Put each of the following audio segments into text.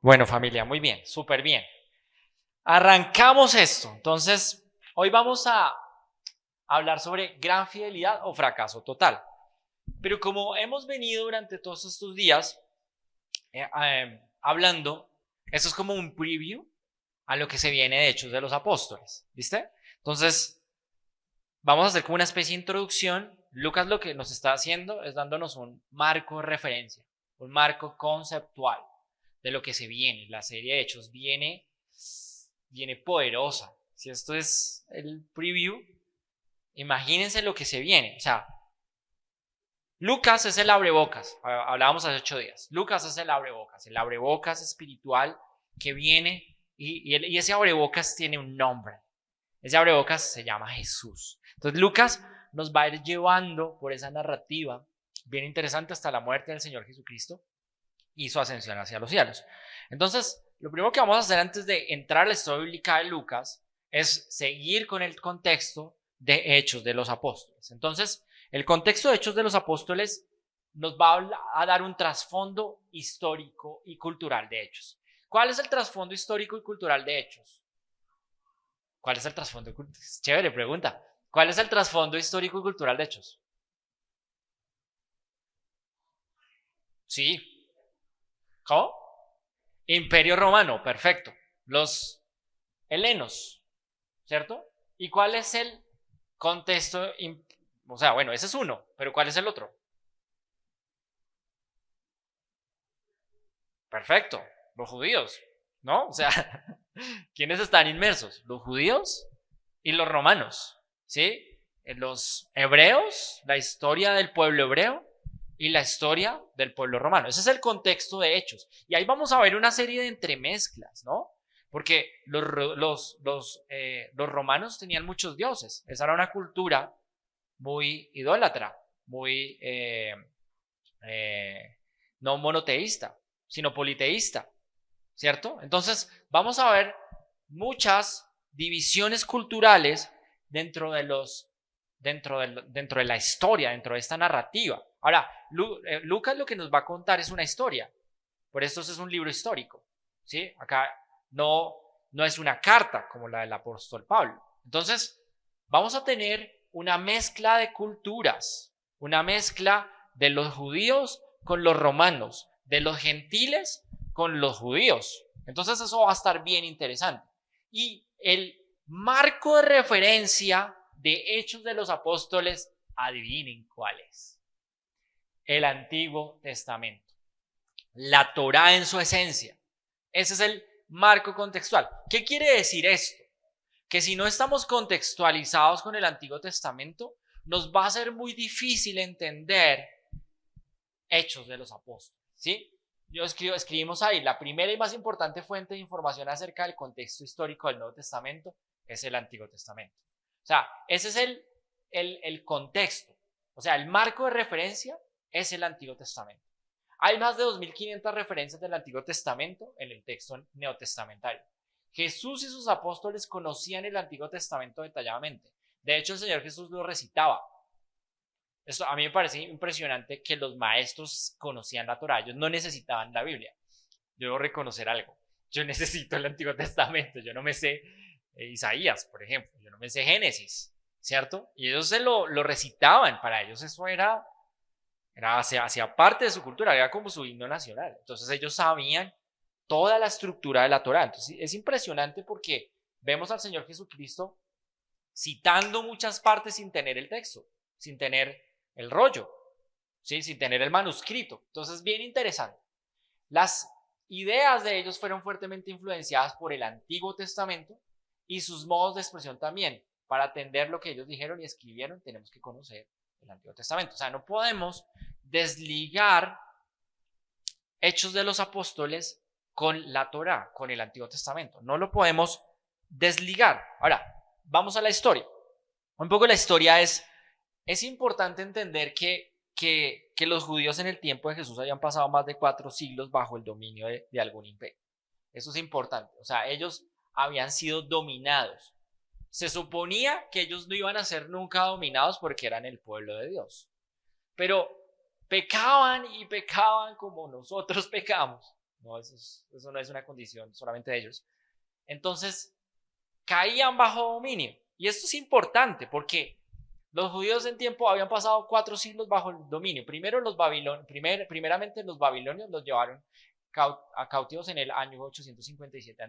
Bueno, familia, muy bien, súper bien. Arrancamos esto. Entonces, hoy vamos a hablar sobre gran fidelidad o fracaso total. Pero como hemos venido durante todos estos días hablando, esto es como un preview a lo que se viene de Hechos de los Apóstoles, ¿viste? Entonces, vamos a hacer como una especie de introducción. Lucas lo que nos está haciendo es dándonos un marco de referencia, un marco conceptual de lo que se viene. La serie de Hechos viene poderosa. Si esto es el preview, imagínense lo que se viene. O sea, Lucas es el abrebocas. Hablábamos hace 8 días. Lucas es el abrebocas espiritual que viene y ese abrebocas tiene un nombre. Ese abrebocas se llama Jesús. Entonces Lucas nos va a ir llevando por esa narrativa bien interesante hasta la muerte del Señor Jesucristo y su ascensión hacia los cielos. Entonces, lo primero que vamos a hacer antes de entrar a la historia bíblica de Lucas es seguir con el contexto de Hechos de los Apóstoles. Entonces, el contexto de Hechos de los Apóstoles nos va a dar un trasfondo histórico y cultural de Hechos. ¿Cuál es el trasfondo histórico y cultural de Hechos? ¿Cuál es el trasfondo? Chévere pregunta. ¿Cuál es el trasfondo histórico y cultural de Hechos? Sí. ¿Cómo? Imperio Romano, perfecto. Los helenos, ¿cierto? ¿Y cuál es el contexto? O sea, bueno, ese es uno, pero ¿cuál es el otro? Perfecto, los judíos, ¿no? O sea, ¿quiénes están inmersos? Los judíos y los romanos, ¿sí? Los hebreos, la historia del pueblo hebreo y la historia del pueblo romano. Ese es el contexto de Hechos. Y ahí vamos a ver una serie de entremezclas, ¿no? Porque los romanos tenían muchos dioses. Esa era una cultura muy idólatra, muy no monoteísta, sino politeísta, ¿cierto? Entonces vamos a ver muchas divisiones culturales dentro de la historia, dentro de esta narrativa. Ahora, Lucas lo que nos va a contar es una historia, por eso es un libro histórico, ¿sí? Acá no es una carta como la del apóstol Pablo. Entonces, vamos a tener una mezcla de culturas, una mezcla de los judíos con los romanos, de los gentiles con los judíos. Entonces, eso va a estar bien interesante. Y el marco de referencia de Hechos de los Apóstoles, adivinen cuál es. El Antiguo Testamento. La Torá en su esencia. Ese es el marco contextual. ¿Qué quiere decir esto? Que si no estamos contextualizados con el Antiguo Testamento, nos va a ser muy difícil entender Hechos de los Apóstoles, ¿sí? Escribimos ahí, la primera y más importante fuente de información acerca del contexto histórico del Nuevo Testamento es el Antiguo Testamento. O sea, ese es el contexto. O sea, el marco de referencia es el Antiguo Testamento. Hay más de 2500 referencias del Antiguo Testamento en el texto neotestamentario. Jesús y sus apóstoles conocían el Antiguo Testamento detalladamente. De hecho, el Señor Jesús lo recitaba. Esto a mí me parece impresionante que los maestros conocían la Torá. Ellos no necesitaban la Biblia. Yo debo reconocer algo. Yo necesito el Antiguo Testamento. Yo no me sé Isaías, por ejemplo. Yo no me sé Génesis, ¿cierto? Y ellos se lo recitaban. Para ellos eso era hacia parte de su cultura. Era como su himno nacional. Entonces ellos sabían toda la estructura de la Torá. Entonces es impresionante porque vemos al Señor Jesucristo citando muchas partes sin tener el texto, sin tener el rollo, ¿sí? Sin tener el manuscrito. Entonces, bien interesante. Las ideas de ellos fueron fuertemente influenciadas por el Antiguo Testamento y sus modos de expresión también. Para atender lo que ellos dijeron y escribieron, tenemos que conocer el Antiguo Testamento. O sea, no podemos desligar Hechos de los Apóstoles con la Torá, con el Antiguo Testamento. No lo podemos desligar. Ahora, vamos a la historia. Un poco la historia es importante entender que los judíos en el tiempo de Jesús habían pasado más de 4 siglos bajo el dominio de algún imperio. Eso es importante. O sea, ellos habían sido dominados. Se suponía que ellos no iban a ser nunca dominados porque eran el pueblo de Dios. Pero pecaban y pecaban como nosotros pecamos. No, eso no es una condición solamente de ellos. Entonces, caían bajo dominio. Y esto es importante porque los judíos en tiempo habían pasado 4 siglos bajo el dominio. Primeramente los babilonios los llevaron a cautivos en el año 587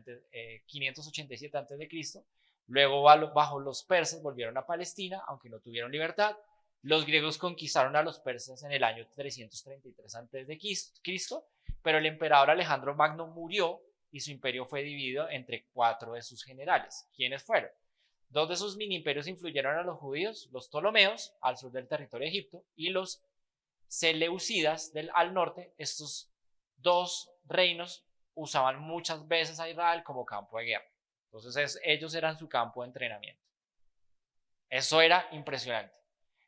antes de Cristo. Luego bajo los persas volvieron a Palestina, aunque no tuvieron libertad. Los griegos conquistaron a los persas en el año 333 antes de Cristo, pero el emperador Alejandro Magno murió y su imperio fue dividido entre 4 de sus generales. ¿Quiénes fueron? 2 de sus mini imperios influyeron a los judíos, los Ptolomeos al sur del territorio de Egipto y los Seleucidas al norte. Estos 2 reinos usaban muchas veces a Israel como campo de guerra. Entonces ellos eran su campo de entrenamiento. Eso era impresionante.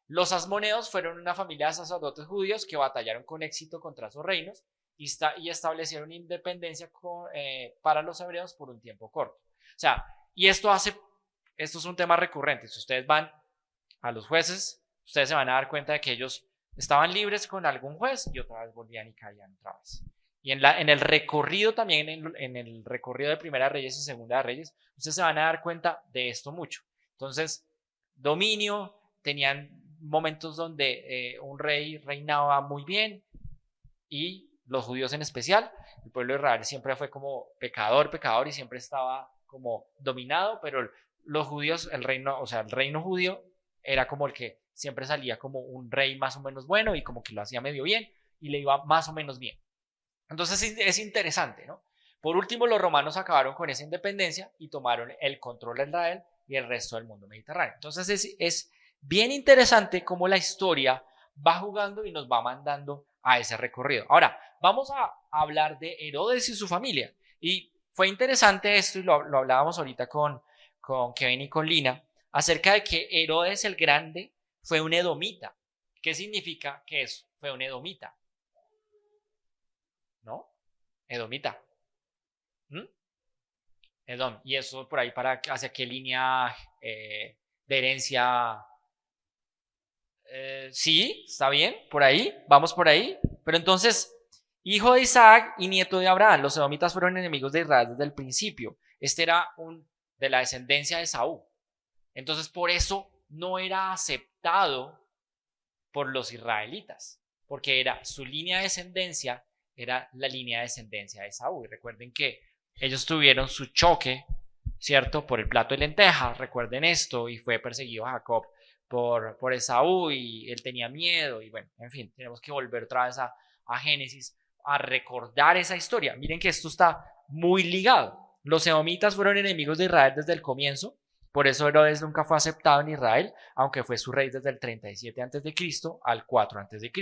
Los asmoneos fueron una familia de sacerdotes judíos que batallaron con éxito contra esos reinos y establecieron independencia para los hebreos por un tiempo corto. O sea, y esto es un tema recurrente. Si ustedes van a los jueces, ustedes se van a dar cuenta de que ellos estaban libres con algún juez y otra vez volvían y caían otra vez. Y en el recorrido también, en el recorrido de Primera Reyes y Segunda Reyes, ustedes se van a dar cuenta de esto mucho. Entonces, dominio, tenían momentos donde un rey reinaba muy bien y los judíos en especial, el pueblo de Israel siempre fue como pecador y siempre estaba como dominado, pero los judíos, el reino judío era como el que siempre salía como un rey más o menos bueno y como que lo hacía medio bien y le iba más o menos bien. Entonces es interesante, ¿no? Por último, los romanos acabaron con esa independencia y tomaron el control de Israel y el resto del mundo mediterráneo. Entonces es bien interesante cómo la historia va jugando y nos va mandando a ese recorrido. Ahora, vamos a hablar de Herodes y su familia. Y fue interesante esto, y lo hablábamos ahorita con Kevin y con Lina, acerca de que Herodes el Grande fue un edomita. ¿Qué significa que eso? Fue un edomita. ¿No? Edomita. Edom. Y eso por ahí, ¿hacia qué línea de herencia? Sí, está bien, por ahí, vamos por ahí. Pero entonces, hijo de Isaac y nieto de Abraham, los edomitas fueron enemigos de Israel desde el principio. Este era de la descendencia de Saúl. Entonces, por eso no era aceptado por los israelitas, porque su línea de descendencia era la línea de descendencia de Saúl. Y recuerden que ellos tuvieron su choque, ¿cierto? Por el plato de lentejas, recuerden esto, y fue perseguido Jacob por Esaú y él tenía miedo y bueno, en fin, tenemos que volver otra vez a Génesis a recordar esa historia. Miren que esto está muy ligado. Los edomitas fueron enemigos de Israel desde el comienzo, por eso Herodes nunca fue aceptado en Israel, aunque fue su rey desde el 37 a.C. al 4 a.C.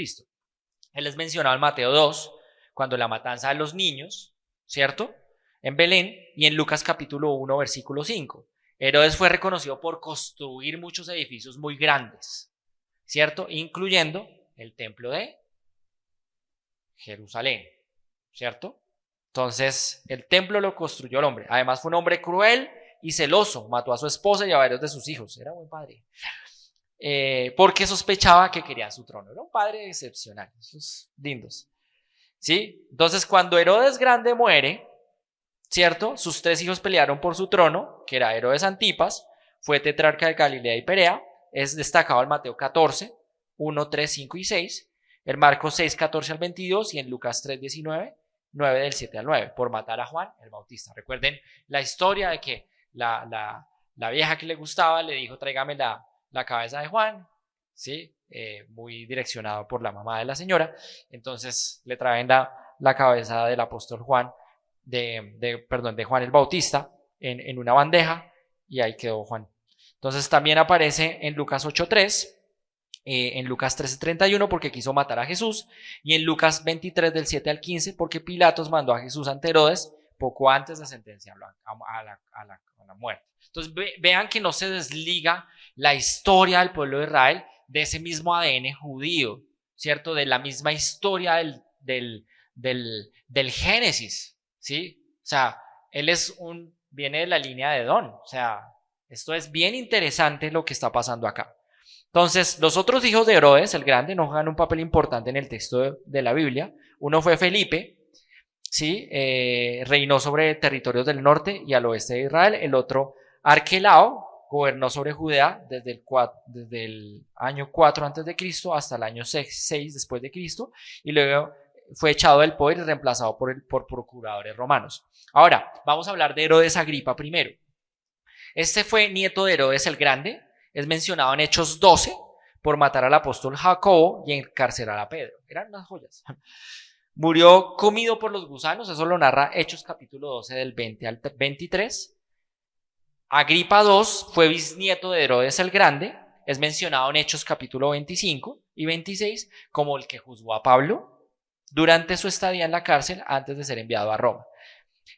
Él es mencionado en Mateo 2, cuando la matanza de los niños, ¿cierto? En Belén, y en Lucas capítulo 1, versículo 5. Herodes fue reconocido por construir muchos edificios muy grandes, ¿cierto? Incluyendo el templo de Jerusalén, ¿cierto? Entonces, el templo lo construyó el hombre. Además, fue un hombre cruel y celoso. Mató a su esposa y a varios de sus hijos. Era buen padre. Porque sospechaba que querían su trono. Era un padre excepcional. Esos lindos. ¿Sí? Entonces, cuando Herodes Grande muere, ¿cierto? Sus 3 hijos pelearon por su trono, que era Herodes Antipas, fue tetrarca de Galilea y Perea, es destacado en Mateo 14, 1, 3, 5 y 6, en Marcos 6, 14 al 22 y en Lucas 3, 19, 9 del 7 al 9, por matar a Juan el Bautista. Recuerden la historia de que la vieja que le gustaba le dijo, tráigame la cabeza de Juan, ¿sí? Muy direccionado por la mamá de la señora, entonces le traen la cabeza del apóstol Juan, de Juan el Bautista en una bandeja y ahí quedó Juan. Entonces también aparece en Lucas 8:3, en Lucas 13:31 porque quiso matar a Jesús y en Lucas 23 del 7 al 15 porque Pilatos mandó a Jesús ante Herodes poco antes de sentenciarlo a la muerte. Entonces vean que no se desliga la historia del pueblo de Israel de ese mismo ADN judío, ¿cierto? De la misma historia del Génesis, ¿sí? O sea, él viene de la línea de Edom. O sea, esto es bien interesante lo que está pasando acá. Entonces, los otros hijos de Herodes, el Grande, no juegan un papel importante en el texto de la Biblia. Uno fue Felipe, ¿sí? Reinó sobre territorios del norte y al oeste de Israel. El otro, Arquelao, gobernó sobre Judea desde el año 4 antes de Cristo hasta el año 6 después de Cristo, y luego fue echado del poder y reemplazado por procuradores romanos. Ahora, vamos a hablar de Herodes Agripa primero. Este fue nieto de Herodes el Grande, es mencionado en Hechos 12 por matar al apóstol Jacobo y encarcelar a Pedro. Eran unas joyas. Murió comido por los gusanos, eso lo narra Hechos capítulo 12 del 20 al 23. Agripa II fue bisnieto de Herodes el Grande, es mencionado en Hechos capítulo 25 y 26 como el que juzgó a Pablo durante su estadía en la cárcel antes de ser enviado a Roma.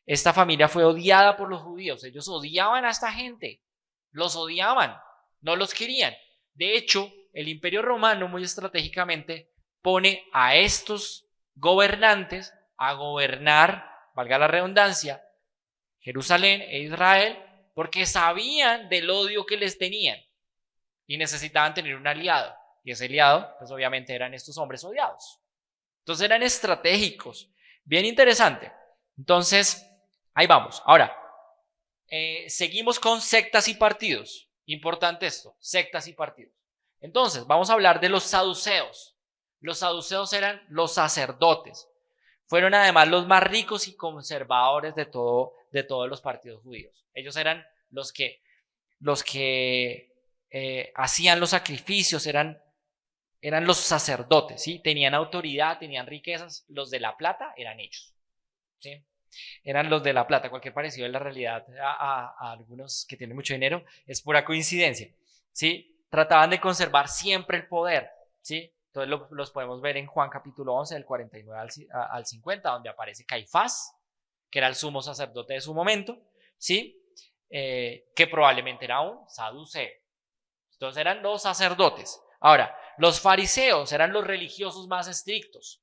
Esta familia fue odiada por los judíos, ellos odiaban a esta gente, los odiaban, no los querían. De hecho, el Imperio Romano muy estratégicamente pone a estos gobernantes a gobernar, valga la redundancia, Jerusalén e Israel, porque sabían del odio que les tenían y necesitaban tener un aliado. Y ese aliado, pues obviamente eran estos hombres odiados. Entonces eran estratégicos. Bien interesante. Entonces, ahí vamos. Ahora, seguimos con sectas y partidos. Importante esto, sectas y partidos. Entonces, vamos a hablar de los saduceos. Los saduceos eran los sacerdotes. Fueron además los más ricos y conservadores de todos los partidos judíos. Ellos eran los que hacían los sacrificios, eran los sacerdotes, ¿sí? Tenían autoridad, tenían riquezas. Los de la plata eran ellos, ¿sí? Eran los de la plata. Cualquier parecido en la realidad a algunos que tienen mucho dinero es pura coincidencia, ¿sí? Trataban de conservar siempre el poder, ¿sí? Entonces los podemos ver en Juan capítulo 11, del 49 al 50, donde aparece Caifás, que era el sumo sacerdote de su momento, ¿sí? Que probablemente era un saduceo. Entonces eran los sacerdotes. Ahora, los fariseos eran los religiosos más estrictos.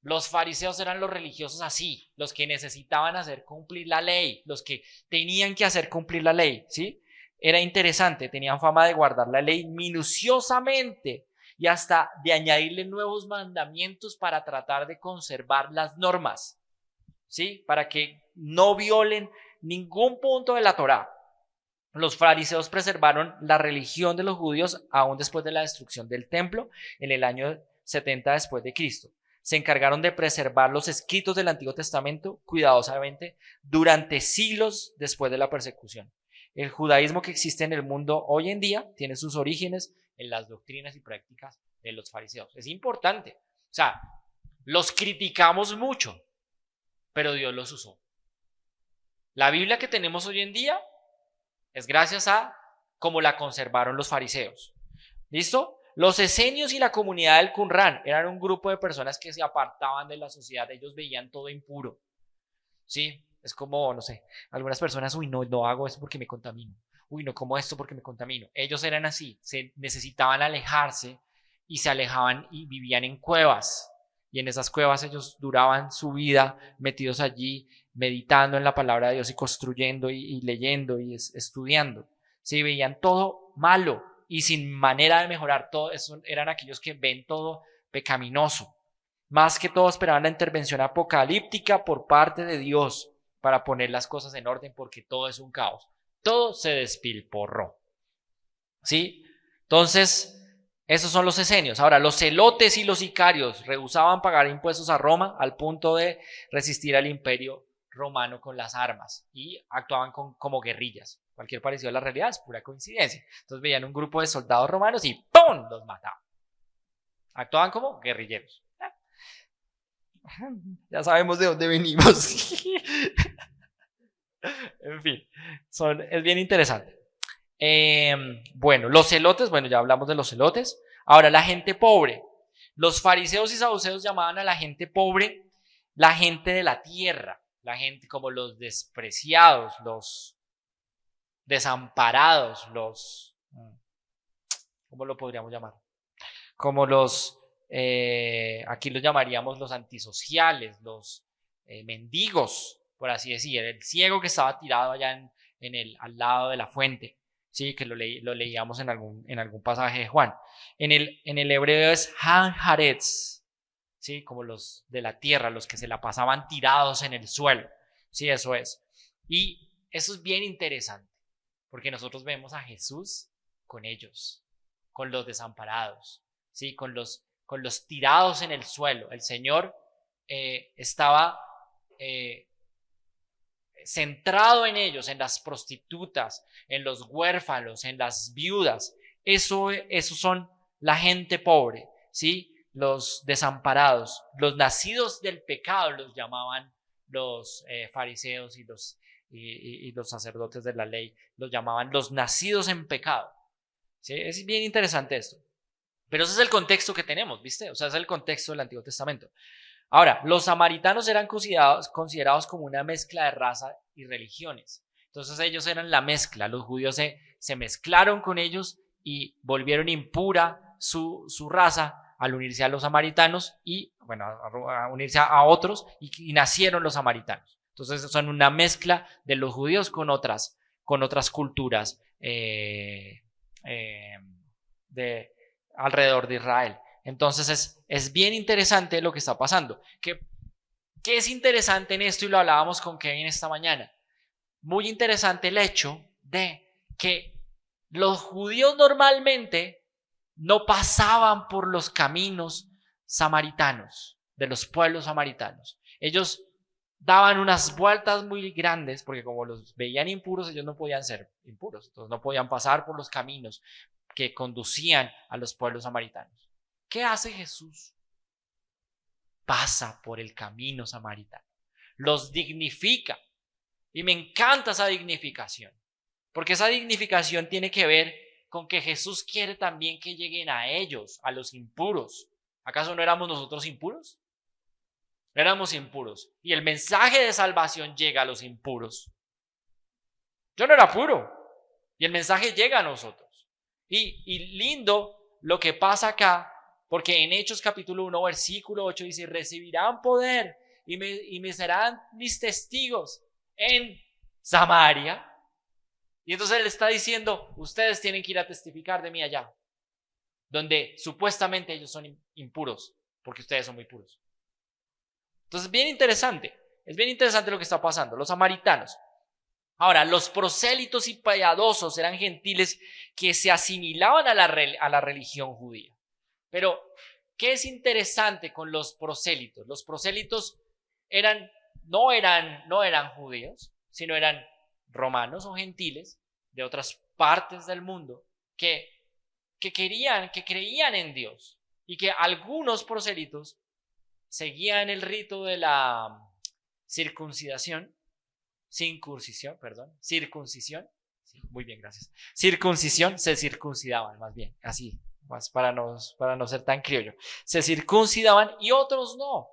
Los fariseos eran los religiosos así, los que necesitaban hacer cumplir la ley, los que tenían que hacer cumplir la ley, ¿sí? Era interesante, tenían fama de guardar la ley minuciosamente y hasta de añadirle nuevos mandamientos para tratar de conservar las normas, ¿sí? Para que no violen ningún punto de la Torá. Los fariseos preservaron la religión de los judíos aún después de la destrucción del templo en el año 70 después de Cristo. Se encargaron de preservar los escritos del Antiguo Testamento cuidadosamente durante siglos después de la persecución. El judaísmo que existe en el mundo hoy en día tiene sus orígenes en las doctrinas y prácticas de los fariseos. Es importante. O sea, los criticamos mucho, pero Dios los usó. La Biblia que tenemos hoy en día es gracias a cómo la conservaron los fariseos. ¿Listo? Los esenios y la comunidad del Qumran eran un grupo de personas que se apartaban de la sociedad. Ellos veían todo impuro. ¿Sí? Es como, no sé, algunas personas, uy, no hago esto porque me contamino. Uy, no como esto porque me contamino. Ellos eran así, se necesitaban alejarse y se alejaban y vivían en cuevas. Y en esas cuevas ellos duraban su vida metidos allí, meditando en la palabra de Dios y construyendo y leyendo y estudiando. Sí, veían todo malo y sin manera de mejorar. Todo eso eran aquellos que ven todo pecaminoso. Más que todo esperaban la intervención apocalíptica por parte de Dios para poner las cosas en orden, porque todo es un caos. Todo se despilporró. ¿Sí? Entonces, esos son los esenios. Ahora, los celotes y los sicarios rehusaban pagar impuestos a Roma al punto de resistir al imperio romano con las armas y actuaban como guerrillas. Cualquier parecido a la realidad es pura coincidencia. Entonces veían un grupo de soldados romanos y ¡pum! Los mataban. Actuaban como guerrilleros. Ya sabemos de dónde venimos. En fin, es bien interesante. Bueno, los celotes, bueno, ya hablamos de los celotes. Ahora, la gente pobre. Los fariseos y saduceos llamaban a la gente pobre la gente de la tierra, la gente como los despreciados, los desamparados, ¿cómo lo podríamos llamar? Como aquí los llamaríamos los antisociales, los mendigos, por así decir, el ciego que estaba tirado allá al lado de la fuente. Sí, que lo leíamos en algún pasaje de Juan. En el hebreo es Han Haaretz, ¿sí? Como los de la tierra, los que se la pasaban tirados en el suelo, sí, eso es. Y eso es bien interesante, porque nosotros vemos a Jesús con ellos, con los desamparados, ¿sí? Con los tirados en el suelo. El Señor estaba centrado en ellos, en las prostitutas, en los huérfanos, en las viudas. Esos son la gente pobre, ¿sí? Los desamparados, los nacidos del pecado, los llamaban los fariseos y los sacerdotes de la ley, los llamaban los nacidos en pecado, ¿sí? Es bien interesante esto. Pero ese es el contexto que tenemos, ¿viste? O sea, ese es el contexto del Antiguo Testamento. Ahora, los samaritanos eran considerados como una mezcla de raza y religiones. Entonces ellos eran la mezcla, los judíos se mezclaron con ellos y volvieron impura su raza al unirse a los samaritanos y, bueno, a unirse a otros y nacieron los samaritanos. Entonces son una mezcla de los judíos con otras culturas de alrededor de Israel. Entonces es bien interesante lo que está pasando. ¿Qué es interesante en esto? Y lo hablábamos con Kevin esta mañana. Muy interesante el hecho de que los judíos normalmente no pasaban por los caminos samaritanos, de los pueblos samaritanos. Ellos daban unas vueltas muy grandes, porque como los veían impuros, ellos no podían ser impuros, entonces no podían pasar por los caminos que conducían a los pueblos samaritanos. ¿Qué hace Jesús? Pasa por el camino samaritano, los dignifica, y me encanta esa dignificación, porque esa dignificación tiene que ver con que Jesús quiere también que lleguen a ellos, a los impuros. ¿Acaso no éramos nosotros impuros? Éramos impuros, y el mensaje de salvación llega a los impuros. Yo no era puro, y el mensaje llega a nosotros. Y lindo lo que pasa acá, porque en Hechos capítulo 1, versículo 8 dice, recibirán poder y me serán mis testigos en Samaria. Y entonces él está diciendo, ustedes tienen que ir a testificar de mí allá, donde supuestamente ellos son impuros, porque ustedes son muy puros. Entonces es bien interesante lo que está pasando. Los samaritanos. Ahora, los prosélitos y piadosos eran gentiles que se asimilaban a la religión judía. Pero, ¿qué es interesante con los prosélitos? Los prosélitos no eran judíos, sino eran romanos o gentiles de otras partes del mundo que creían en Dios, y que algunos prosélitos seguían el rito de la circuncisión, sí, muy bien, gracias. Circuncisión, se circuncidaban más bien, así, más para no ser tan criollo. Se circuncidaban y otros no,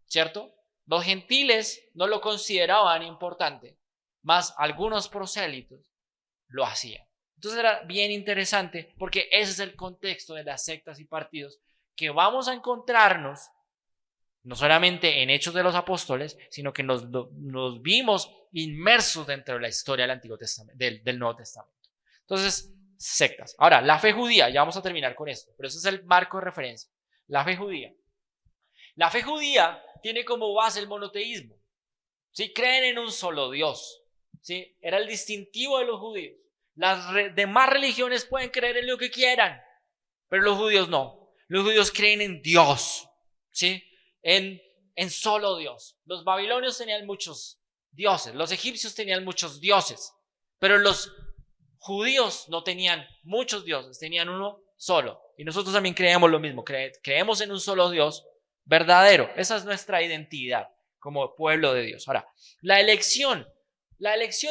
¿cierto? Los gentiles no lo consideraban importante, más algunos prosélitos lo hacían. Entonces era bien interesante, porque ese es el contexto de las sectas y partidos que vamos a encontrarnos no solamente en Hechos de los Apóstoles, sino que nos vimos inmersos dentro de la historia del Antiguo Testamento, del Nuevo Testamento. Entonces, sectas. Ahora, la fe judía, ya vamos a terminar con esto, pero ese es el marco de referencia. La fe judía. La fe judía tiene como base el monoteísmo. ¿Sí? Creen en un solo Dios. ¿Sí? Era el distintivo de los judíos. Las demás religiones pueden creer en lo que quieran, pero los judíos no. Los judíos creen en Dios. ¿Sí? En solo Dios. Los babilonios tenían muchos dioses, los egipcios tenían muchos dioses, pero los judíos no tenían muchos dioses, tenían uno solo. Y nosotros también creemos lo mismo, creemos en un solo Dios verdadero. Esa es nuestra identidad como pueblo de Dios. Ahora, la elección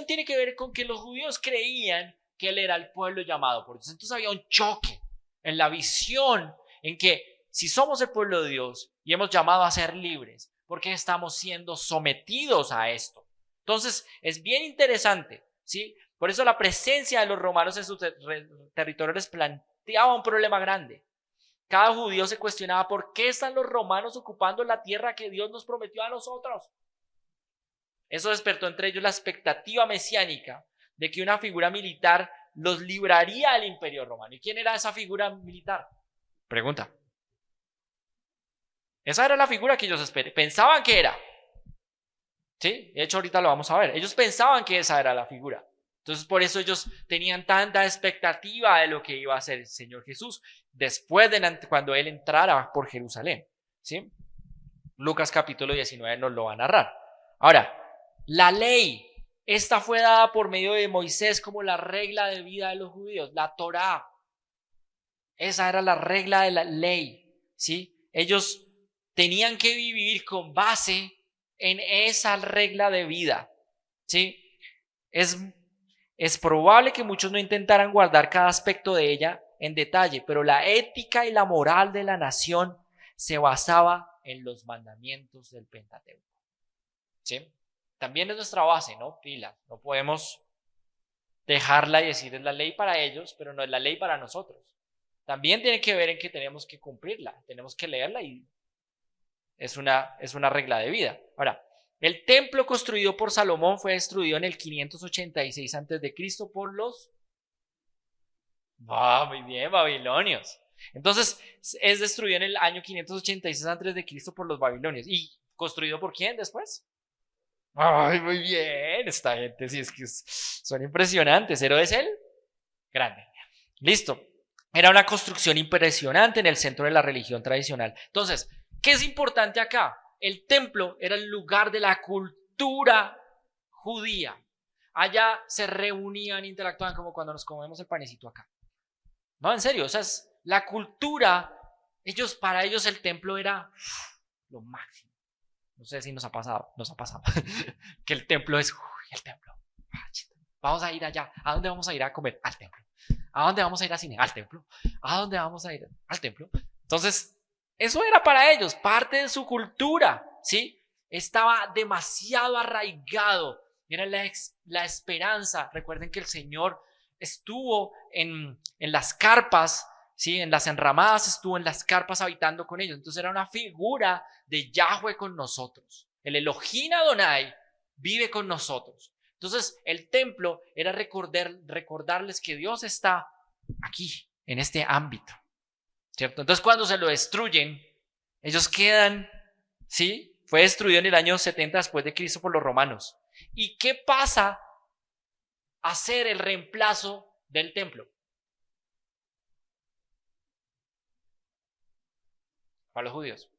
tiene que ver con que los judíos creían que él era el pueblo llamado por Dios. Entonces había un choque en la visión en que si somos el pueblo de Dios y hemos llamado a ser libres, ¿por qué estamos siendo sometidos a esto? Entonces, es bien interesante, ¿sí? Por eso la presencia de los romanos en su territorio les planteaba un problema grande. Cada judío se cuestionaba por qué están los romanos ocupando la tierra que Dios nos prometió a nosotros. Eso despertó entre ellos la expectativa mesiánica de que una figura militar los libraría del imperio romano. ¿Y quién era esa figura militar? Pregunta. Esa era la figura que ellos pensaban que era. ¿Sí? De hecho, ahorita lo vamos a ver. Ellos pensaban que esa era la figura. Entonces, por eso ellos tenían tanta expectativa de lo que iba a hacer el Señor Jesús después de cuando Él entrara por Jerusalén. ¿Sí? Lucas capítulo 19 nos lo va a narrar. Ahora, la ley, esta fue dada por medio de Moisés como la regla de vida de los judíos, la Torá. Esa era la regla de la ley. ¿Sí? Ellos tenían que vivir con base en esa regla de vida. ¿Sí? Es probable que muchos no intentaran guardar cada aspecto de ella en detalle, pero la ética y la moral de la nación se basaba en los mandamientos del Pentateuco. ¿Sí? También es nuestra base, ¿no? Pila. No podemos dejarla y decir es la ley para ellos, pero no es la ley para nosotros. También tiene que ver en que tenemos que cumplirla, tenemos que leerla y es una regla de vida. Ahora, el templo construido por Salomón fue destruido en el 586 a.C. por los muy bien, babilonios. Entonces, es destruido en el año 586 a.C. por los babilonios. ¿Y construido por quién después? Ay, muy bien, esta gente sí es que son impresionantes. Herodes el Grande. Listo. Era una construcción impresionante en el centro de la religión tradicional. Entonces, ¿qué es importante acá? El templo era el lugar de la cultura judía. Allá se reunían, interactuaban como cuando nos comemos el panecito acá. No, en serio, o sea, es la cultura, para ellos el templo era lo máximo. No sé si nos ha pasado que el templo es el templo. Vamos a ir allá. ¿A dónde vamos a ir a comer? Al templo. ¿A dónde vamos a ir a cine? Al templo. ¿A dónde vamos a ir? Al templo. Entonces, eso era para ellos, parte de su cultura, ¿sí? Estaba demasiado arraigado. Era la esperanza. Recuerden que el Señor estuvo en las carpas, ¿sí? En las enramadas, estuvo en las carpas habitando con ellos. Entonces era una figura de Yahweh con nosotros. El Elohim Adonai vive con nosotros. Entonces el templo era recordarles que Dios está aquí, en este ámbito, ¿cierto? Entonces cuando se lo destruyen, ellos quedan, ¿sí? Fue destruido en el año 70 después de Cristo por los romanos. ¿Y qué pasa a ser el reemplazo del templo? Para los judíos.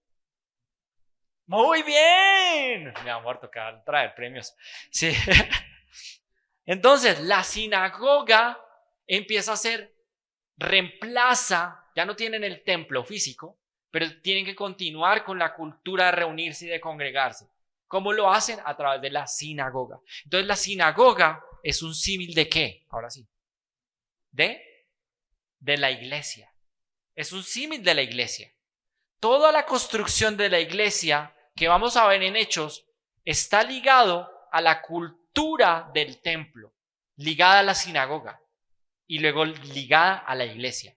Muy bien. Mi amor, toca traer premios. Sí. Entonces, la sinagoga empieza a ser, reemplaza, ya no tienen el templo físico, pero tienen que continuar con la cultura de reunirse y de congregarse. ¿Cómo lo hacen? A través de la sinagoga. Entonces, la sinagoga es un símil ¿de qué? Ahora sí. De la iglesia. Es un símil de la iglesia. Toda la construcción de la iglesia que vamos a ver en Hechos está ligado a la cultura del templo, ligada a la sinagoga y luego ligada a la iglesia.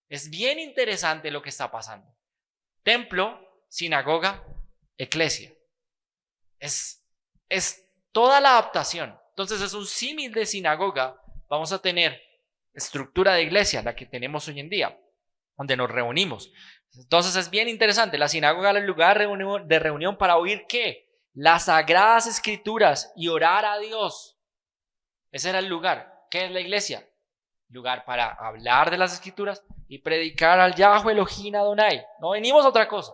Es bien interesante lo que está pasando. Templo, sinagoga, iglesia. Es toda la adaptación. Entonces es un símil de sinagoga. Vamos a tener estructura de iglesia, la que tenemos hoy en día, donde nos reunimos. Entonces es bien interesante. La sinagoga era el lugar de reunión para oír ¿qué? Las sagradas escrituras y orar a Dios. Ese era el lugar. ¿Qué es la iglesia? Lugar para hablar de las escrituras y predicar al Yahweh Elohim Adonai. No venimos a otra cosa.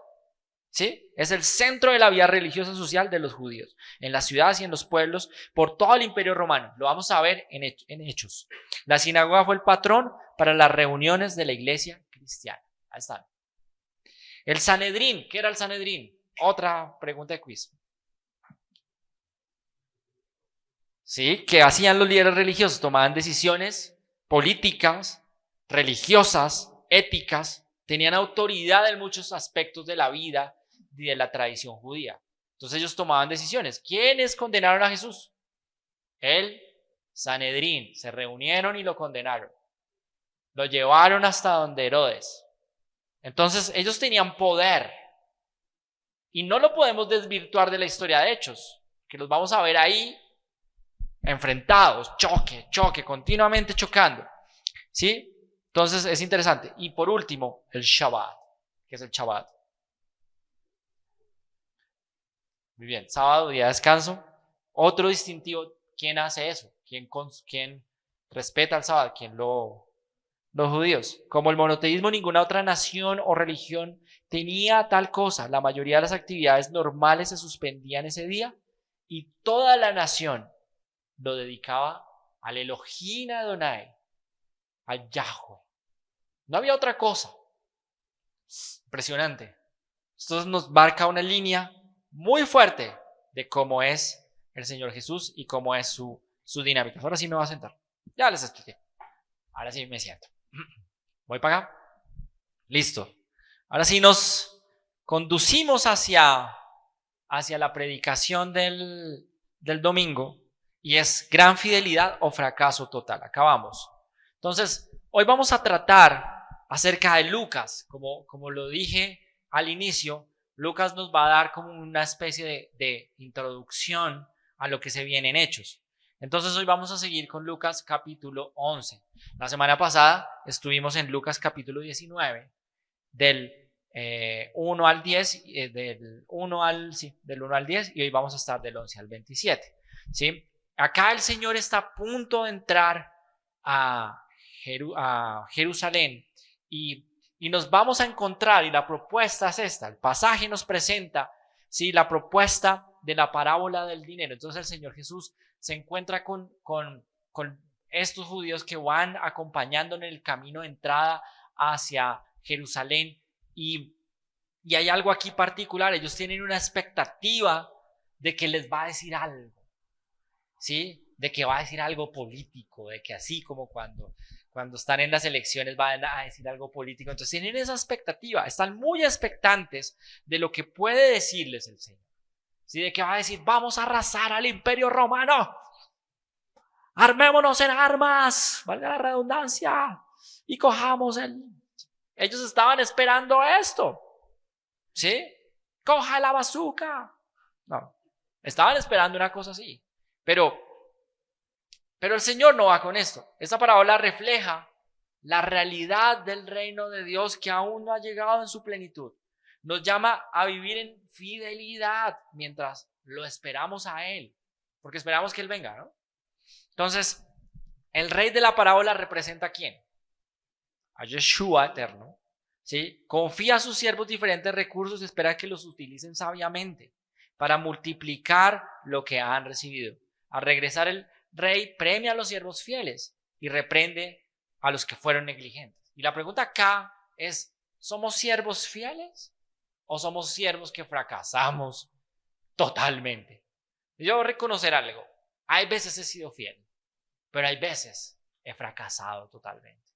¿Sí? Es el centro de la vida religiosa y social de los judíos, en las ciudades y en los pueblos, por todo el imperio romano. Lo vamos a ver en Hechos. La sinagoga fue el patrón para las reuniones de la iglesia cristiana. Ahí están. El Sanedrín, ¿qué era el Sanedrín? Otra pregunta de quiz. ¿Sí? ¿Qué hacían los líderes religiosos? Tomaban decisiones políticas, religiosas, éticas, tenían autoridad en muchos aspectos de la vida y de la tradición judía. Entonces ellos tomaban decisiones. ¿Quiénes condenaron a Jesús? El Sanedrín. Se reunieron y lo condenaron. Lo llevaron hasta donde Herodes. Entonces ellos tenían poder y no lo podemos desvirtuar de la historia de Hechos, que los vamos a ver ahí enfrentados, choque, continuamente chocando, ¿sí? Entonces es interesante. Y por último, el Shabbat. ¿Qué es el Shabbat? Muy bien, sábado, día de descanso. Otro distintivo, ¿quién hace eso? ¿Quién respeta el sábado? ¿Quién los judíos? Como el monoteísmo, ninguna otra nación o religión tenía tal cosa. La mayoría de las actividades normales se suspendían ese día y toda la nación lo dedicaba al Elohim Adonai, al Yahweh. No había otra cosa. Impresionante. Esto nos marca una línea muy fuerte de cómo es el Señor Jesús y cómo es su dinámica. Ahora sí me voy a sentar. Ya les expliqué. Ahora sí me siento. Voy para acá. Listo. Ahora sí nos conducimos hacia la predicación del domingo y es gran fidelidad o fracaso total. Acabamos. Entonces, hoy vamos a tratar acerca de Lucas. Como lo dije al inicio, Lucas nos va a dar como una especie de introducción a lo que se viene en Hechos. Entonces hoy vamos a seguir con Lucas capítulo 11. La semana pasada estuvimos en Lucas capítulo 19, del 1 al 10, del 1 al 10, y hoy vamos a estar del 11 al 27. ¿Sí? Acá el Señor está a punto de entrar a Jerusalén y nos vamos a encontrar, y la propuesta es esta, el pasaje nos presenta, ¿sí?, la propuesta de la parábola del dinero. Entonces el Señor Jesús se encuentra con estos judíos que van acompañando en el camino de entrada hacia Jerusalén y hay algo aquí particular. Ellos tienen una expectativa de que les va a decir algo, ¿sí?, de que va a decir algo político, de que así como cuando están en las elecciones van a decir algo político. Entonces tienen esa expectativa, están muy expectantes de lo que puede decirles el Señor, ¿sí?, de que va a decir: vamos a arrasar al imperio romano, armémonos en armas, valga la redundancia, y cojamos Ellos estaban esperando esto, ¿sí? Coja la bazooka. No, estaban esperando una cosa así, pero el Señor no va con esto. Esta parábola refleja la realidad del reino de Dios que aún no ha llegado en su plenitud. Nos llama a vivir en fidelidad mientras lo esperamos a Él, porque esperamos que Él venga, ¿no? Entonces, el rey de la parábola representa ¿a quién? A Yeshua eterno, ¿sí? Confía a sus siervos diferentes recursos y espera que los utilicen sabiamente para multiplicar lo que han recibido. Al regresar el rey premia a los siervos fieles y reprende a los que fueron negligentes. Y la pregunta acá es: ¿somos siervos fieles o somos siervos que fracasamos totalmente? Yo voy a reconocer algo: hay veces he sido fiel, pero hay veces he fracasado totalmente,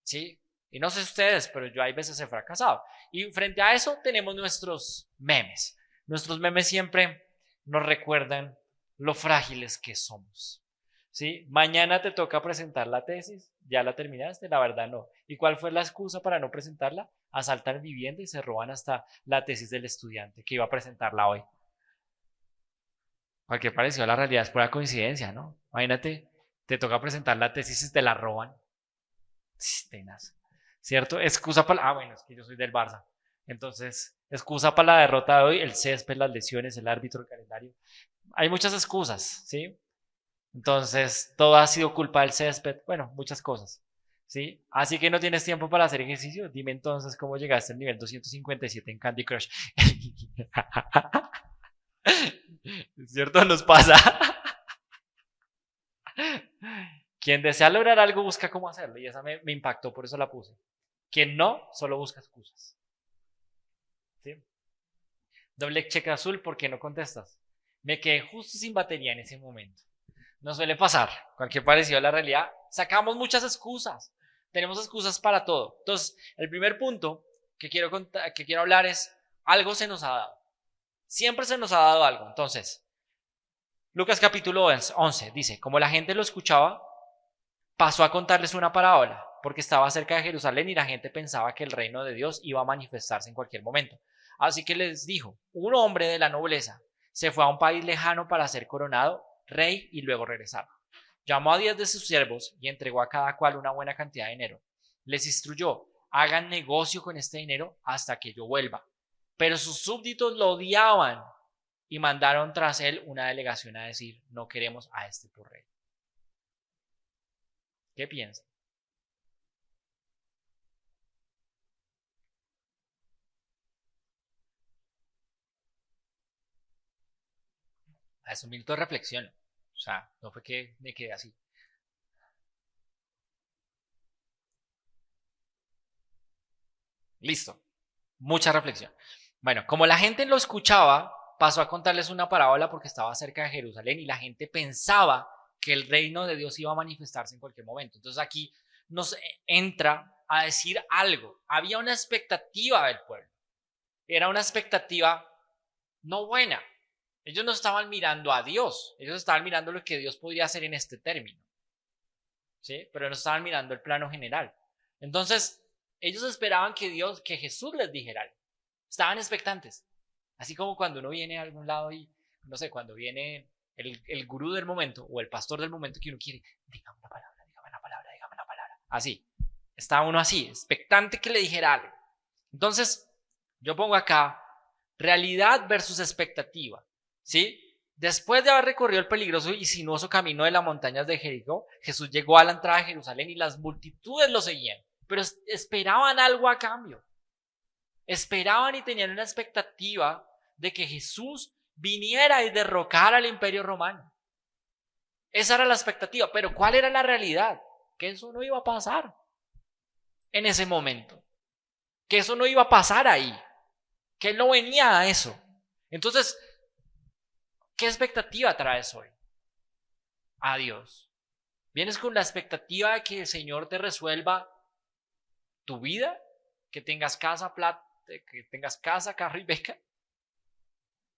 ¿sí? Y no sé ustedes, pero yo hay veces he fracasado. Y frente a eso tenemos nuestros memes. Nuestros memes siempre nos recuerdan lo frágiles que somos, ¿sí? Mañana te toca presentar la tesis, ¿ya la terminaste? La verdad no. ¿Y cuál fue la excusa para no presentarla? Asaltan vivienda y se roban hasta la tesis del estudiante que iba a presentarla hoy. Cualquier parecido a la realidad es pura coincidencia, ¿no? Imagínate, te toca presentar la tesis y te la roban. Tenaz, ¿cierto? Excusa para... bueno, es que yo soy del Barça. Entonces, excusa para la derrota de hoy: el césped, las lesiones, el árbitro, el calendario. Hay muchas excusas, ¿sí? Entonces, todo ha sido culpa del césped. Bueno, muchas cosas, ¿sí? Así que no tienes tiempo para hacer ejercicio. Dime entonces cómo llegaste al nivel 257 en Candy Crush. ¿Cierto? Nos pasa. Quien desea lograr algo busca cómo hacerlo, y esa me impactó, por eso la puse. Quien no, solo busca excusas, ¿sí? Doble cheque azul porque no contestas. Me quedé justo sin batería en ese momento. No suele pasar. Cualquier parecido a la realidad, sacamos muchas excusas. Tenemos excusas para todo. Entonces, el primer punto que quiero hablar es: algo se nos ha dado. Siempre se nos ha dado algo. Entonces, Lucas capítulo 11 dice: como la gente lo escuchaba, pasó a contarles una parábola, porque estaba cerca de Jerusalén y la gente pensaba que el reino de Dios iba a manifestarse en cualquier momento. Así que les dijo: un hombre de la nobleza se fue a un país lejano para ser coronado rey y luego regresar. Llamó a 10 de sus siervos y entregó a cada cual una buena cantidad de dinero. Les instruyó: hagan negocio con este dinero hasta que yo vuelva. Pero sus súbditos lo odiaban y mandaron tras él una delegación a decir, no queremos a este por rey. ¿Qué piensan? Es un minuto de reflexión. O sea, no fue que me quedé así. Listo. Mucha reflexión. Bueno, como la gente lo escuchaba, pasó a contarles una parábola porque estaba cerca de Jerusalén y la gente pensaba que el reino de Dios iba a manifestarse en cualquier momento. Entonces aquí nos entra a decir algo. Había una expectativa del pueblo. Era una expectativa no buena. Ellos no estaban mirando a Dios. Ellos estaban mirando lo que Dios podría hacer en este término. ¿Sí? Pero no estaban mirando el plano general. Entonces, ellos esperaban que Jesús les dijera algo. Estaban expectantes. Así como cuando uno viene a algún lado y, no sé, cuando viene el gurú del momento o el pastor del momento que uno quiere, dígame una palabra, dígame una palabra, dígame una palabra. Así. Estaba uno así, expectante que le dijera algo. Entonces, yo pongo acá realidad versus expectativa. ¿Sí? Después de haber recorrido el peligroso y sinuoso camino de las montañas de Jericó, Jesús llegó a la entrada de Jerusalén y las multitudes lo seguían, pero esperaban algo a cambio. Esperaban y tenían una expectativa de que Jesús viniera y derrocara al imperio romano. Esa era la expectativa, pero ¿cuál era la realidad? Que eso no iba a pasar en ese momento, que eso no iba a pasar ahí, que él no venía a eso. Entonces, ¿qué expectativa traes hoy? A Dios. ¿Vienes con la expectativa de que el Señor te resuelva tu vida? Que tengas casa, plata, que tengas casa, carro y beca.